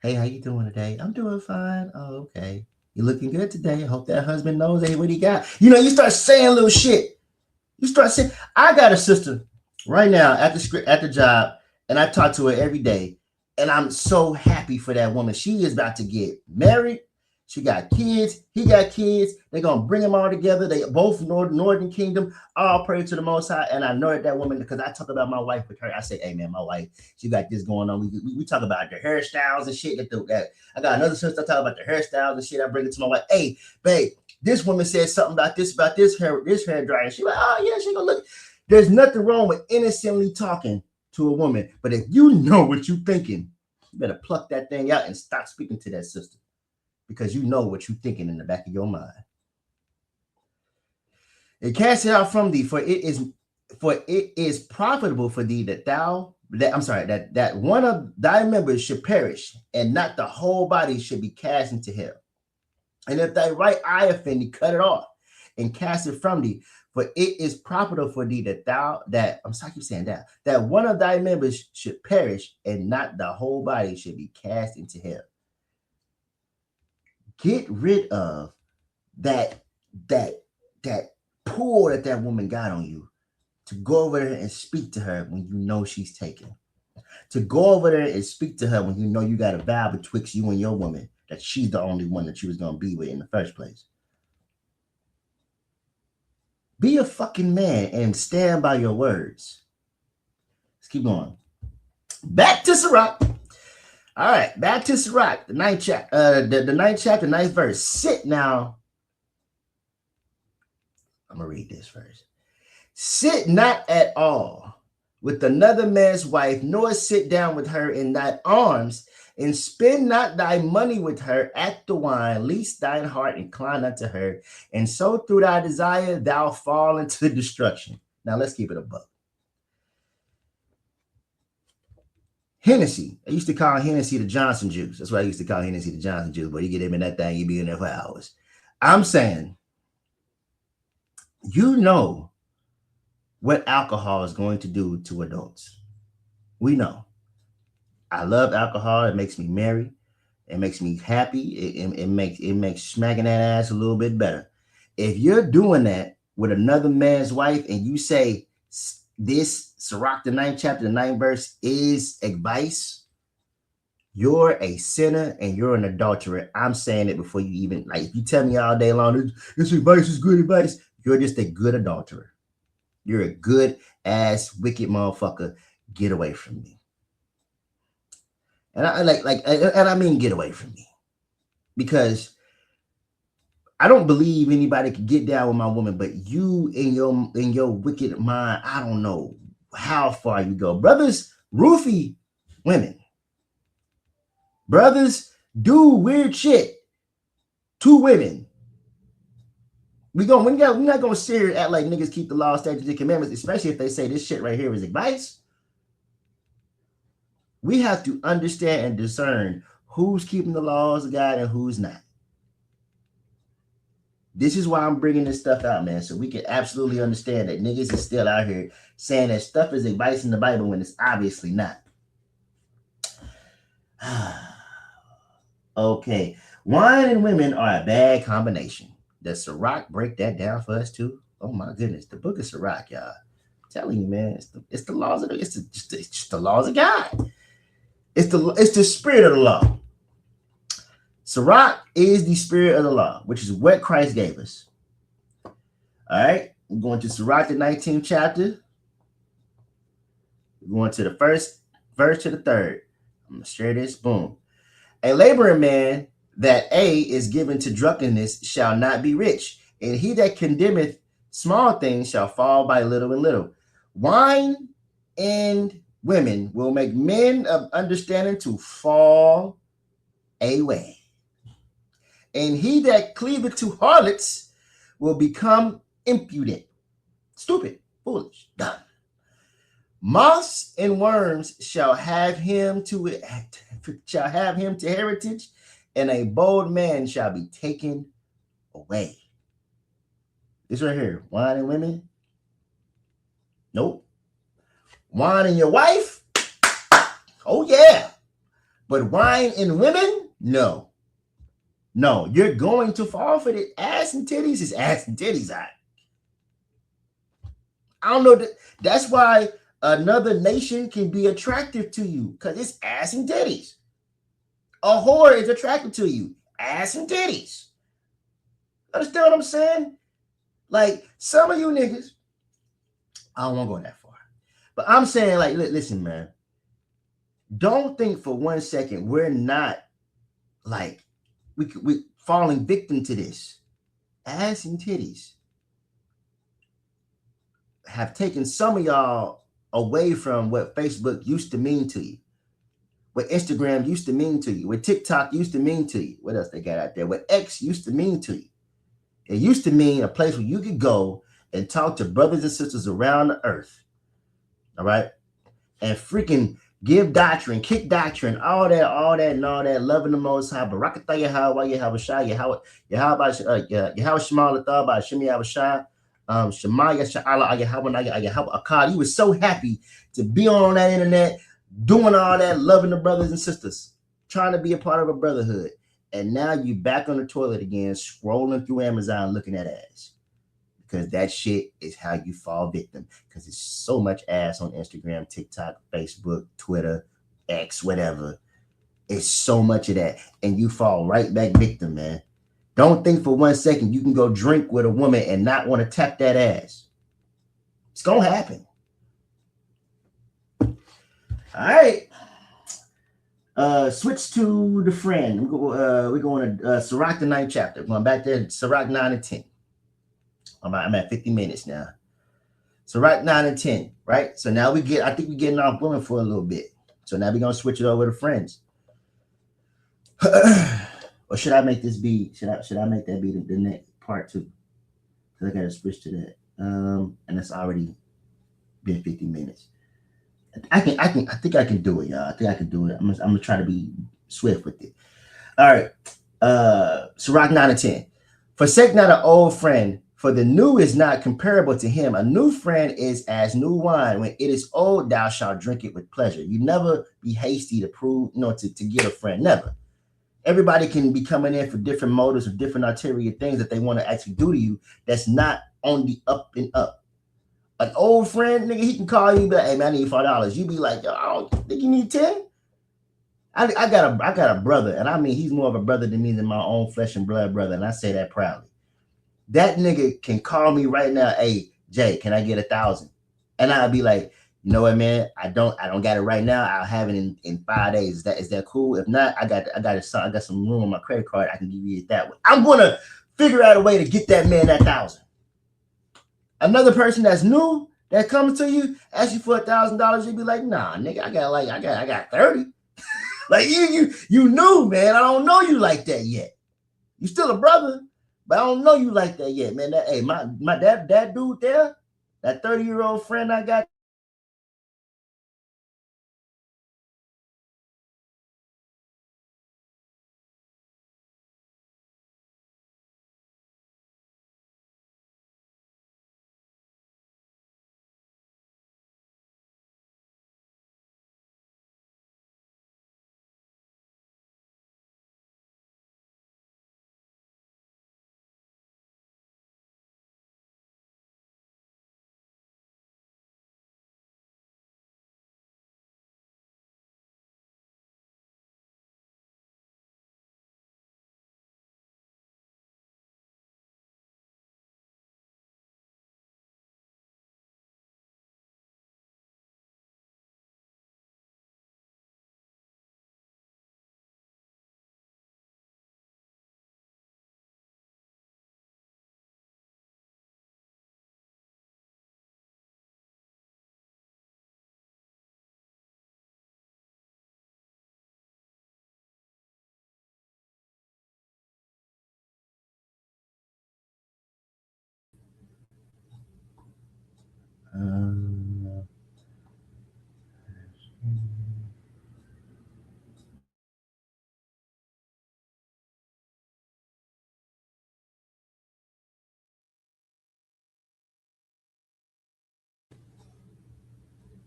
hey, how you doing today? I'm doing fine. Oh, okay. You're looking good today. I hope that husband knows what he got. You know, you start saying little shit. You start saying, I got a sister right now at the job, and I talk to her every day, and I'm so happy for that woman. She is about to get married. She got kids. He got kids. They're going to bring them all together. They both Northern Kingdom, all praise to the Most High. And I know that woman, because I talk about my wife with her. I say, hey, man, my wife, she got this going on. We talk about the hairstyles and shit. I got another sister I talk about the hairstyles and shit. I bring it to my wife. Hey, babe, this woman said something about this hair dryer. She like, oh, yeah, she going to look. There's nothing wrong with innocently talking to a woman. But if you know what you're thinking, you better pluck that thing out and stop speaking to that sister, because you know what you're thinking in the back of your mind. And cast it out from thee, for it is profitable for thee that one of thy members should perish, and not the whole body should be cast into hell. And if thy right eye offend thee, cut it off and cast it from thee, for it is profitable for thee that one of thy members should perish, and not the whole body should be cast into hell. Get rid of that that pull that woman got on you to go over there and speak to her when you know she's taken. To go over there and speak to her when you know you got a vow betwixt you and your woman that she's the only one that you was going to be with in the first place. Be a fucking man and stand by your words. Let's keep going. Back to Sirach. All right, back to Sirach, the ninth chapter, the ninth chapter, ninth verse. Sit now. I'm gonna read this first. Sit not at all with another man's wife, nor sit down with her in thine arms, and spend not thy money with her at the wine, lest thine heart incline unto her, and so through thy desire thou fall into destruction. Now let's keep it a buck. Hennessy. I used to call Hennessy the Johnson juice. That's what I used to call Hennessy the Johnson juice. But you get him in that thing, you be in there for hours. I'm saying, you know what alcohol is going to do to adults. We know. I love alcohol. It makes me merry. It makes me happy. It makes smacking that ass a little bit better. If you're doing that with another man's wife and you say this Sirach, the 9th chapter, the 9th verse is advice, you're a sinner and you're an adulterer. I'm saying it before you even, like, if you tell me all day long, this advice is good advice, you're just a good adulterer. You're a good ass wicked motherfucker. Get away from me. And I mean get away from me, because I don't believe anybody can get down with my woman, but you in your wicked mind, I don't know how far you go. Brothers roofie women. Brothers do weird shit to women. We're not gonna sit here and act like niggas keep the law, statutes, and commandments, especially if they say this shit right here is advice. We have to understand and discern who's keeping the laws of God and who's not. This is why I'm bringing this stuff out, man, so we can absolutely understand that niggas is still out here saying that stuff is advice in the Bible when it's obviously not. Okay. Wine and women are a bad combination. Does Sirach break that down for us too? Oh my goodness, the book of Sirach, y'all. I'm telling you, man, it's the laws of just the laws of God. It's the spirit of the law. Sirach is the spirit of the law, which is what Christ gave us. All right, we're going to Sirach, the 19th chapter. We're going to the first verse to the third. I'm going to share this. Boom. A laboring man that is given to drunkenness shall not be rich, and he that condemneth small things shall fall by little and little. Wine and women will make men of understanding to fall away. And he that cleaveth to harlots will become impudent, stupid, foolish, dumb. Moths and worms shall have him to heritage, and a bold man shall be taken away. This right here, wine and women? Nope. Wine and your wife? Oh yeah. But wine and women? No. No, you're going to fall for it. Ass and titties is ass and titties. I don't know. That's why another nation can be attractive to you, because it's ass and titties. A whore is attracted to you. Ass and titties. Understand what I'm saying? Like, some of you niggas, I don't want to go that far. But I'm saying, like, listen, man. Don't think for 1 second we're not, like, we falling victim to this. Ass and titties have taken some of y'all away from what Facebook used to mean to you, what Instagram used to mean to you, what TikTok used to mean to you. What else they got out there? What X used to mean to you. It used to mean a place where you could go and talk to brothers and sisters around the earth. All right? And freaking give doctrine, kick doctrine, all that, loving the Most High, Barakatah Yahweh, Yahweh Shai, Yahweh Shemal Athar, Shemi Yahweh Shai, Shemaya Sha'ala, Yahweh Akkad. You were so happy to be on that internet, doing all that, loving the brothers and sisters, trying to be a part of a brotherhood. And now you back on the toilet again, scrolling through Amazon looking at ass. Because that shit is how you fall victim. Because there's so much ass on Instagram, TikTok, Facebook, Twitter, X, whatever. It's so much of that. And you fall right back victim, man. Don't think for 1 second you can go drink with a woman and not want to tap that ass. It's going to happen. All right. Switch to the friend. We're going to Sirach, the 9th chapter. Going back there, Sirach 9 and 10. I'm at 50 minutes now. Sirach 9 and 10, right? So now I think we're getting off women for a little bit. So now we're going to switch it over to friends. Or should I make this be, should I make that be the next part 2? Because I got to switch to that. And it's already been 50 minutes. I think I can do it, y'all. I think I can do it. I'm gonna try to be swift with it. All right. Sirach 9 and 10. Forsake not an old friend, for the new is not comparable to him. A new friend is as new wine. When it is old, thou shalt drink it with pleasure. You never be hasty to prove, to get a friend. Never. Everybody can be coming in for different motives or different ulterior things that they want to actually do to you. That's not on the up and up. An old friend, nigga, he can call you, be like, hey man, I need $4. You be like, yo, I don't think you need 10. I got a brother, and I mean he's more of a brother to me than my own flesh and blood brother, and I say that proudly. That nigga can call me right now, hey Jay, can I get 1,000? And I'll be like, you know what, man, I don't got it right now. I'll have it in 5 days. Is that cool? If not, I got some room on my credit card. I can give you it that way. I'm gonna figure out a way to get that man that 1,000. Another person that's new that comes to you, asks you for $1,000, you be like, nah, nigga, I got 30. Like you new, man. I don't know you like that yet. You still a brother, but I don't know you like that yet, man. That dude there, that 30-year-old friend I got.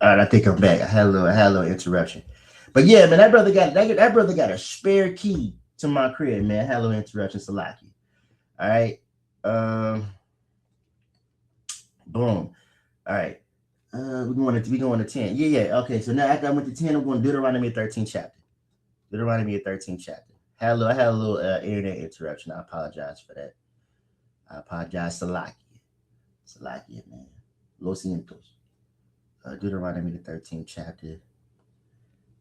All right, I think I'm back. I had a little interruption, but yeah, man, that brother got a spare key to my crib, man. I had a little interruption, Salaki. All right, boom. All right, we going to 10. Yeah. Okay, so now after I went to 10, I'm going to Deuteronomy 13 chapter. Deuteronomy 13 chapter. I had a little internet interruption. I apologize for that. I apologize, Salaki, man. Los Cientos. Deuteronomy the 13th chapter,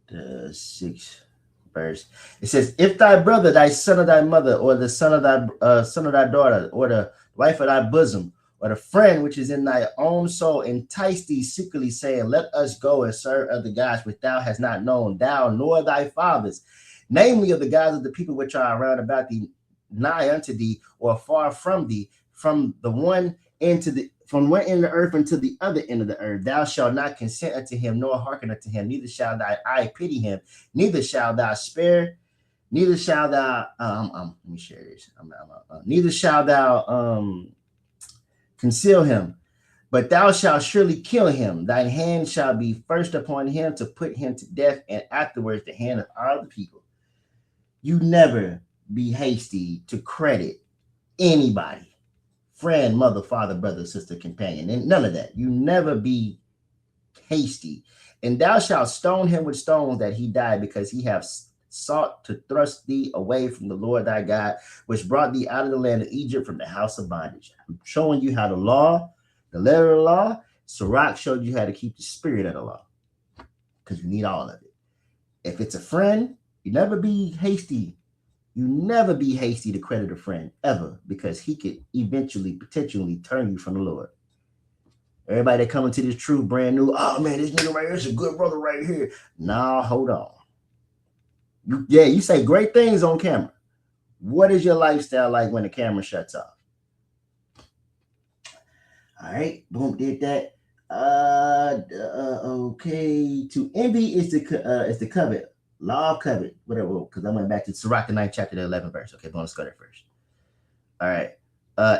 the 6th verse. It says, if thy brother, thy son of thy mother, or the son of thy daughter, or the wife of thy bosom, or the friend which is in thy own soul, entice thee secretly, saying, let us go and serve other gods which thou hast not known, thou nor thy fathers, namely of the gods of the people which are around about thee, nigh unto thee, or far from thee, from one end of the earth unto the other end of the earth. Thou shalt not consent unto him, nor hearken unto him, neither shall thy eye pity him, neither shall thou spare, neither shall thou let me share this. Neither shall thou conceal him, but thou shalt surely kill him. Thine hand shall be first upon him to put him to death, and afterwards the hand of all the people. You never be hasty to credit anybody, friend, mother, father, brother, sister, companion, and none of that. You never be hasty. And thou shalt stone him with stones that he die, because he hath sought to thrust thee away from the Lord thy God, which brought thee out of the land of Egypt, from the house of bondage. I'm showing you how the law, the letter of the law, Sirach showed you how to keep the spirit of the law, because you need all of it. If it's a friend, you never be hasty. You never be hasty to credit a friend, ever, because he could eventually, potentially turn you from the Lord. Everybody that coming to this truth brand new, oh man, this nigga right here is a good brother right here. Nah, hold on. You say great things on camera. What is your lifestyle like when the camera shuts off? All right, boom, did that. Okay. To envy is the covet, law of covet, whatever. Because I went back to Sirach, the 9th chapter, the 11th verse. Okay, let's go there first. All right.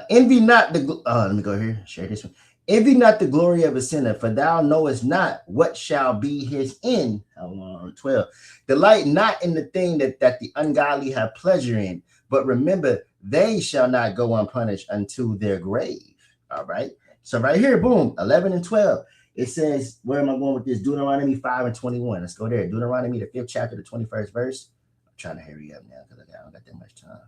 Envy not the. Let me go here. Share this one. Envy not the glory of a sinner, for thou knowest not what shall be his end. 12. Delight not in the thing that the ungodly have pleasure in, but remember, they shall not go unpunished unto their grave. All right. So right here, boom, 11 and 12. It says, where am I going with this? Deuteronomy 5 and 21. Let's go there. Deuteronomy, the 5th chapter, the 21st verse. I'm trying to hurry up now because I don't got that much time.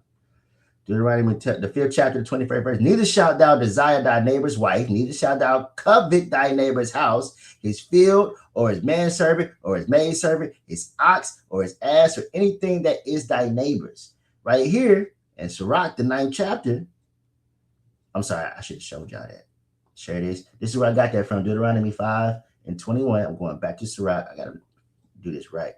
Deuteronomy, the 5th chapter, the 21st verse. Neither shalt thou desire thy neighbor's wife, neither shalt thou covet thy neighbor's house, his field, or his manservant, or his maidservant, his ox, or his ass, or anything that is thy neighbor's. Right here in Sirach, the 9th chapter. I'm sorry, I should have showed y'all that. Share this. This is where I got that from. Deuteronomy 5 and 21. I'm going back to Sirach. I got to do this right.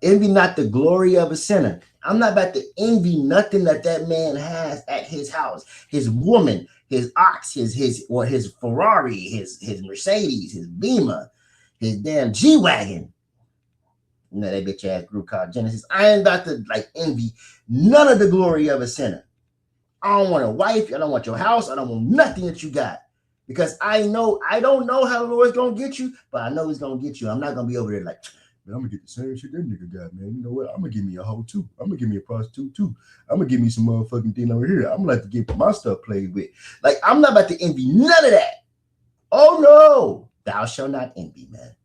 Envy not the glory of a sinner. I'm not about to envy nothing that man has at his house. His woman, his ox, his Ferrari, his Mercedes, his Beamer, his damn G-Wagon. You know, that bitch ass group called Genesis. I ain't about to envy none of the glory of a sinner. I don't want a wife. I don't want your house. I don't want nothing that you got. Because I don't know how the Lord's going to get you, but I know he's going to get you. I'm not going to be over there like, man, I'm going to get the same shit that nigga got, man. You know what? I'm going to give me a hoe too. I'm going to give me a prostitute too. I'm going to give me some motherfucking thing over here. I'm going to like to get my stuff played with. Like, I'm not about to envy none of that. Oh, no. Thou shalt not envy, man.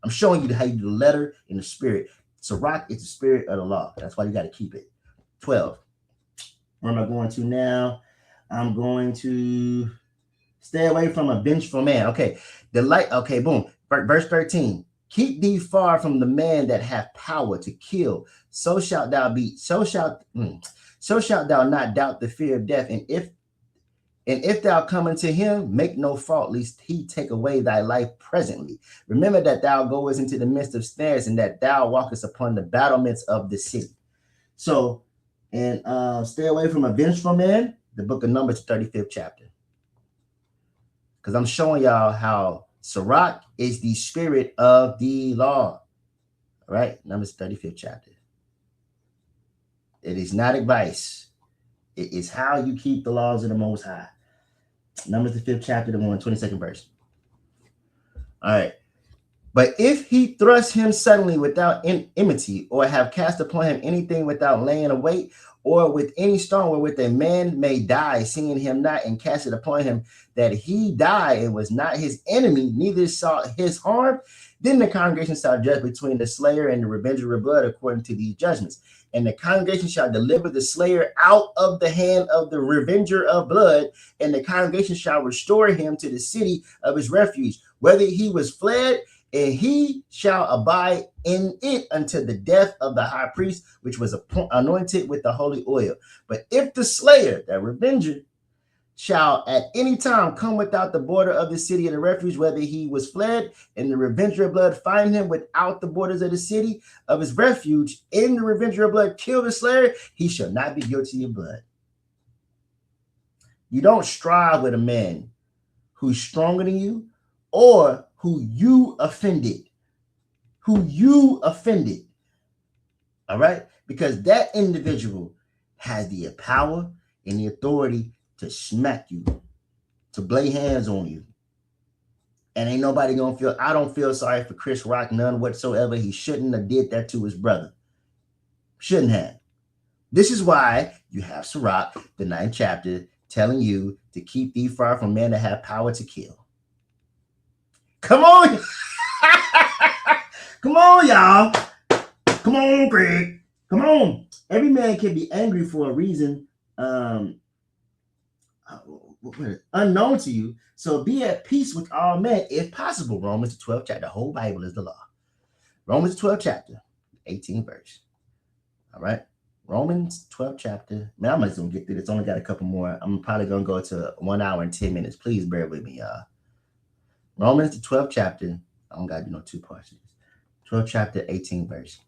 I'm showing you how you do the letter in the spirit. Sirach is the spirit of the law. That's why you got to keep it. 12. Where am I going to now? I'm going to stay away from a vengeful man. Okay. Okay, boom. Verse 13. Keep thee far from the man that hath power to kill. So shalt thou not doubt the fear of death. And if thou come unto him, make no fault, lest he take away thy life presently. Remember that thou goest into the midst of snares, and that thou walkest upon the battlements of the city. So, and stay away from a vengeful man, the book of Numbers, 35th chapter. Because I'm showing y'all how Sirach is the spirit of the law. All right, Numbers 35th chapter. It is not advice. It is how you keep the laws of the Most High. Numbers the 5th chapter, the 22nd verse. All right. But if he thrust him suddenly without enmity, or have cast upon him anything without laying a weight, or with any stone wherewith a man may die, seeing him not, and cast it upon him, that he die and was not his enemy, neither sought his harm, then the congregation shall judge between the slayer and the revenger of blood according to these judgments. And the congregation shall deliver the slayer out of the hand of the revenger of blood, and the congregation shall restore him to the city of his refuge, whether he was fled, and he shall abide in it until the death of the high priest, which was anointed with the holy oil. But if the slayer, that revenger, shall at any time come without the border of the city of the refuge, whether he was fled, and the revenger of blood find him without the borders of the city of his refuge, and the revenger of blood kill the slayer, he shall not be guilty of blood. You don't strive with a man who's stronger than you, or who you offended. All right? Because that individual has the power and the authority to smack you, to lay hands on you. And ain't nobody gonna feel, I don't feel sorry for Chris Rock, none whatsoever. He shouldn't have did that to his brother. Shouldn't have. This is why you have Sirach, the 9th chapter, telling you to keep thee far from men that have power to kill. Come on. Come on, y'all. Come on, Greg. Come on. Every man can be angry for a reason unknown to you. So be at peace with all men, if possible. Romans the 12th chapter. The whole Bible is the law. Romans 12th chapter, 18th verse. All right. Romans 12th chapter. Man, I'm just going to get through this. Only got a couple more. I'm probably going to go to 1 hour and 10 minutes. Please bear with me, y'all. Romans the 12th chapter. I don't got to do no 2 parts of this. 12th chapter, 18th verse.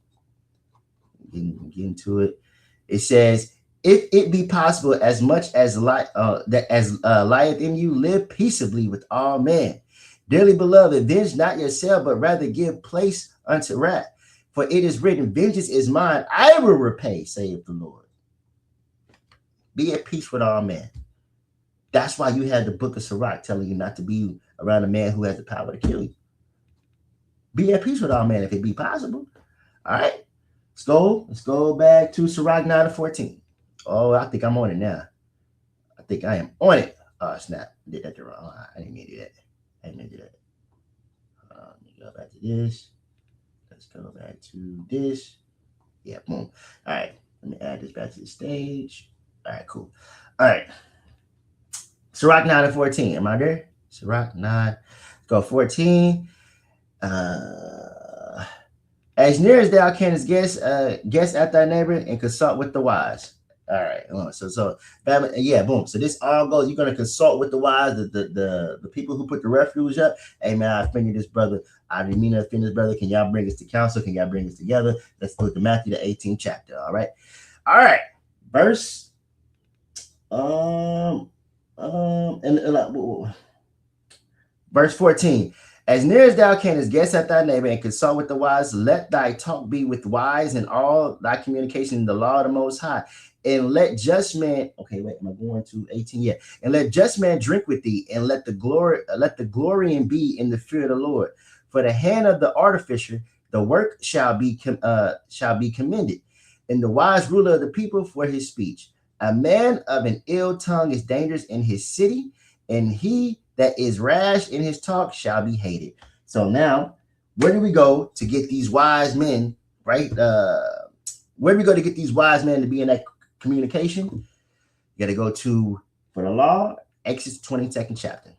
Getting to it. It says, if it be possible, as much as lieth in you, live peaceably with all men. Dearly beloved, avenge not yourself, but rather give place unto wrath. For it is written, vengeance is mine, I will repay, saith the Lord. Be at peace with all men. That's why you had the book of Sirach telling you not to be around a man who has the power to kill you. Be at peace with all men if it be possible. All right. Let's go back to Sirach 9:14. Oh, I think I'm on it now. I think I am on it. Oh, snap. I did that the wrong. I didn't mean to do that. Let me go back to this. Let's go back to this. Yeah, boom. All right. Let me add this back to the stage. All right, cool. All right. Sirach 9:14. Am I there? Sirach 9. Go 14. As near as thou canst guess at thy neighbor and consult with the wise. All right. So yeah, boom. So this all goes. You're gonna consult with the wise, the people who put the refuge up. Hey man, I offended this brother. I didn't mean to offend this brother. Can y'all bring us to counsel? Can y'all bring us together? Let's go to Matthew the 18th chapter. All right. Verse verse 14. As near as thou canst guess at thy neighbor and consult with the wise, let thy talk be with wise and all thy communication in the law of the Most High. And let just man, okay, wait, am I going to 18? Yeah. And let just man drink with thee, and let the glory and be in the fear of the Lord. For the hand of the artificer, the work shall be commended, and the wise ruler of the people for his speech. A man of an ill tongue is dangerous in his city, and he that is rash in his talk shall be hated. So now, where do we go to get these wise men, right? Where do we go to get these wise men to be in that communication? You got to go to, for the law, Exodus 22nd chapter.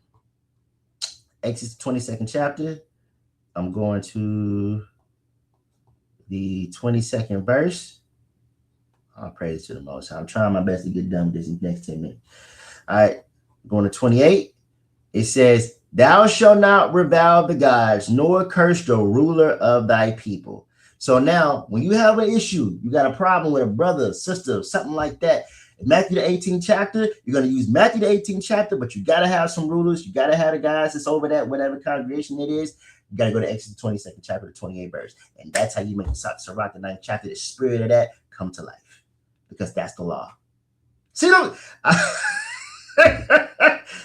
Exodus 22nd chapter. I'm going to the 22nd verse. I'll praise to the Most High. I'm trying my best to get done with this in the next 10 minutes. All right, going to 28. It says, thou shalt not revile the gods, nor curse the ruler of thy people. So now, when you have an issue, you got a problem with a brother, sister, something like that, in Matthew the 18th chapter, you're going to use Matthew the 18th chapter, but you got to have some rulers. You got to have the guys that's over that, whatever congregation it is. You got to go to Exodus 22nd chapter, the 28th verse. And that's how you make the Sirach, the 9th chapter, the spirit of that come to life. Because that's the law. See, look.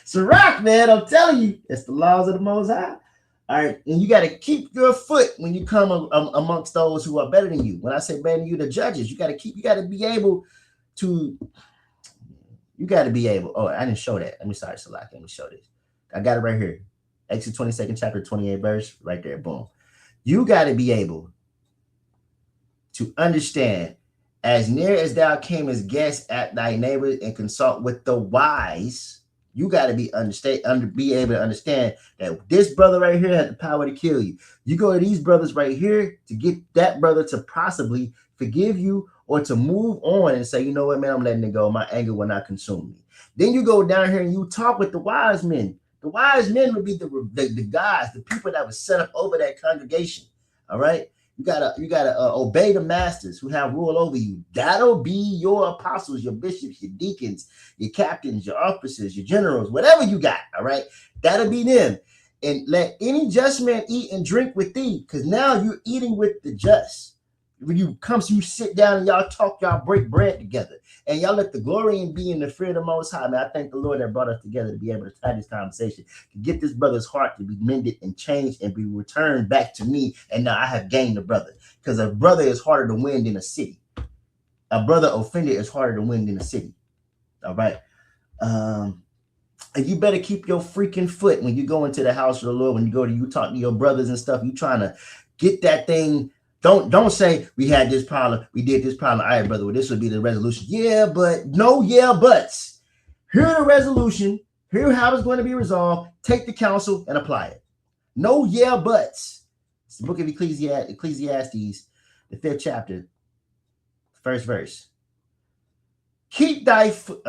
Sirach, man, I'm telling you, it's the laws of the Most High. All right, and you got to keep your foot when you come amongst those who are better than you. When I say better than you, the judges, you got to be able to. Oh, I didn't show that. Let me show this. I got it right here. Exodus 22nd chapter, 28th verse, right there. Boom. You got to be able to understand. As near as thou camest guess at thy neighbors and consult with the wise, you got to be able to understand that this brother right here has the power to kill you. You go to these brothers right here to get that brother to possibly forgive you or to move on and say, you know what, man, I'm letting it go. My anger will not consume me. Then you go down here and you talk with the wise men. The wise men would be the guys, the people that were set up over that congregation. All right. You gotta obey the masters who have rule over you. That'll be your apostles, your bishops, your deacons, your captains, your officers, your generals, whatever you got. All right, that'll be them. And let any just man eat and drink with thee, because now you're eating with the just. When you come, so you sit down and y'all talk, y'all break bread together, and y'all let the glory and be in the fear of the Most High. Man, I thank the Lord that brought us together to be able to have this conversation, to get this brother's heart to be mended and changed and be returned back to me. And now I have gained a brother, because a brother is harder to win than a city. A brother offended is harder to win than a city. All right. And you better keep your freaking foot when you go into the house of the Lord. When you talk to your brothers and stuff, you trying to get that thing. Don't say we had this problem, we did this problem. All right, brother, well, this would be the resolution. Yeah, but no, yeah, buts. Here's the resolution. Here's how it's going to be resolved. Take the counsel and apply it. No, yeah, buts. It's the book of Ecclesiastes, the 5th chapter, first verse. Keep thy foot.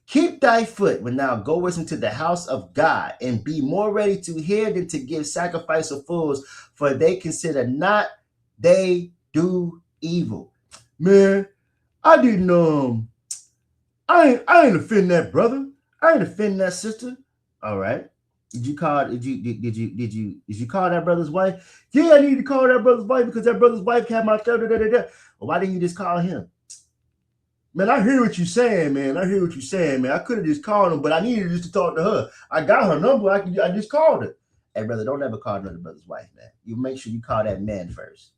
Keep thy foot when thou goest into the house of God, and be more ready to hear than to give sacrifice of fools, for they consider not they do evil. Man, I didn't I ain't offend that brother. I ain't offend that sister. All right. Did you call that brother's wife? Yeah, I need to call that brother's wife because that brother's wife had my Well, why didn't you just call him? Man, I hear what you're saying, man. I could have just called him, but I needed just to talk to her. I got her number. I just called her. Hey, brother, don't ever call another brother's wife, man. You make sure you call that man first.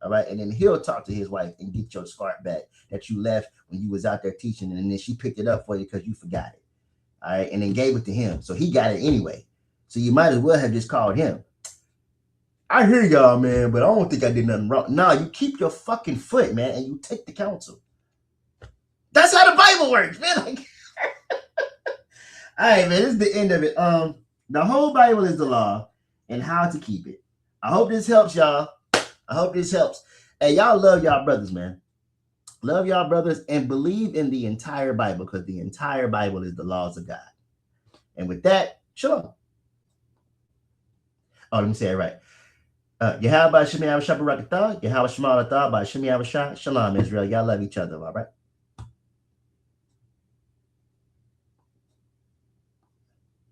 All right. And then he'll talk to his wife and get your scarf back that you left when you was out there teaching. And then she picked it up for you because you forgot it. All right. And then gave it to him. So he got it anyway. So you might as well have just called him. I hear y'all, man, but I don't think I did nothing wrong. No, you keep your fucking foot, man, and you take the counsel. That's how the Bible works, man. Like, all right, man, this is the end of it. The whole Bible is the law and how to keep it. I hope this helps, y'all. I hope this helps. Hey, y'all love y'all brothers, man. Love y'all brothers and believe in the entire Bible because the entire Bible is the laws of God. And with that, shalom. Oh, let me say it right. Yahweh Shemi Avashah Barakatah, Yahweh Shema Alatah by Shemi Avashah. Shalom, Israel. Y'all love each other, all right?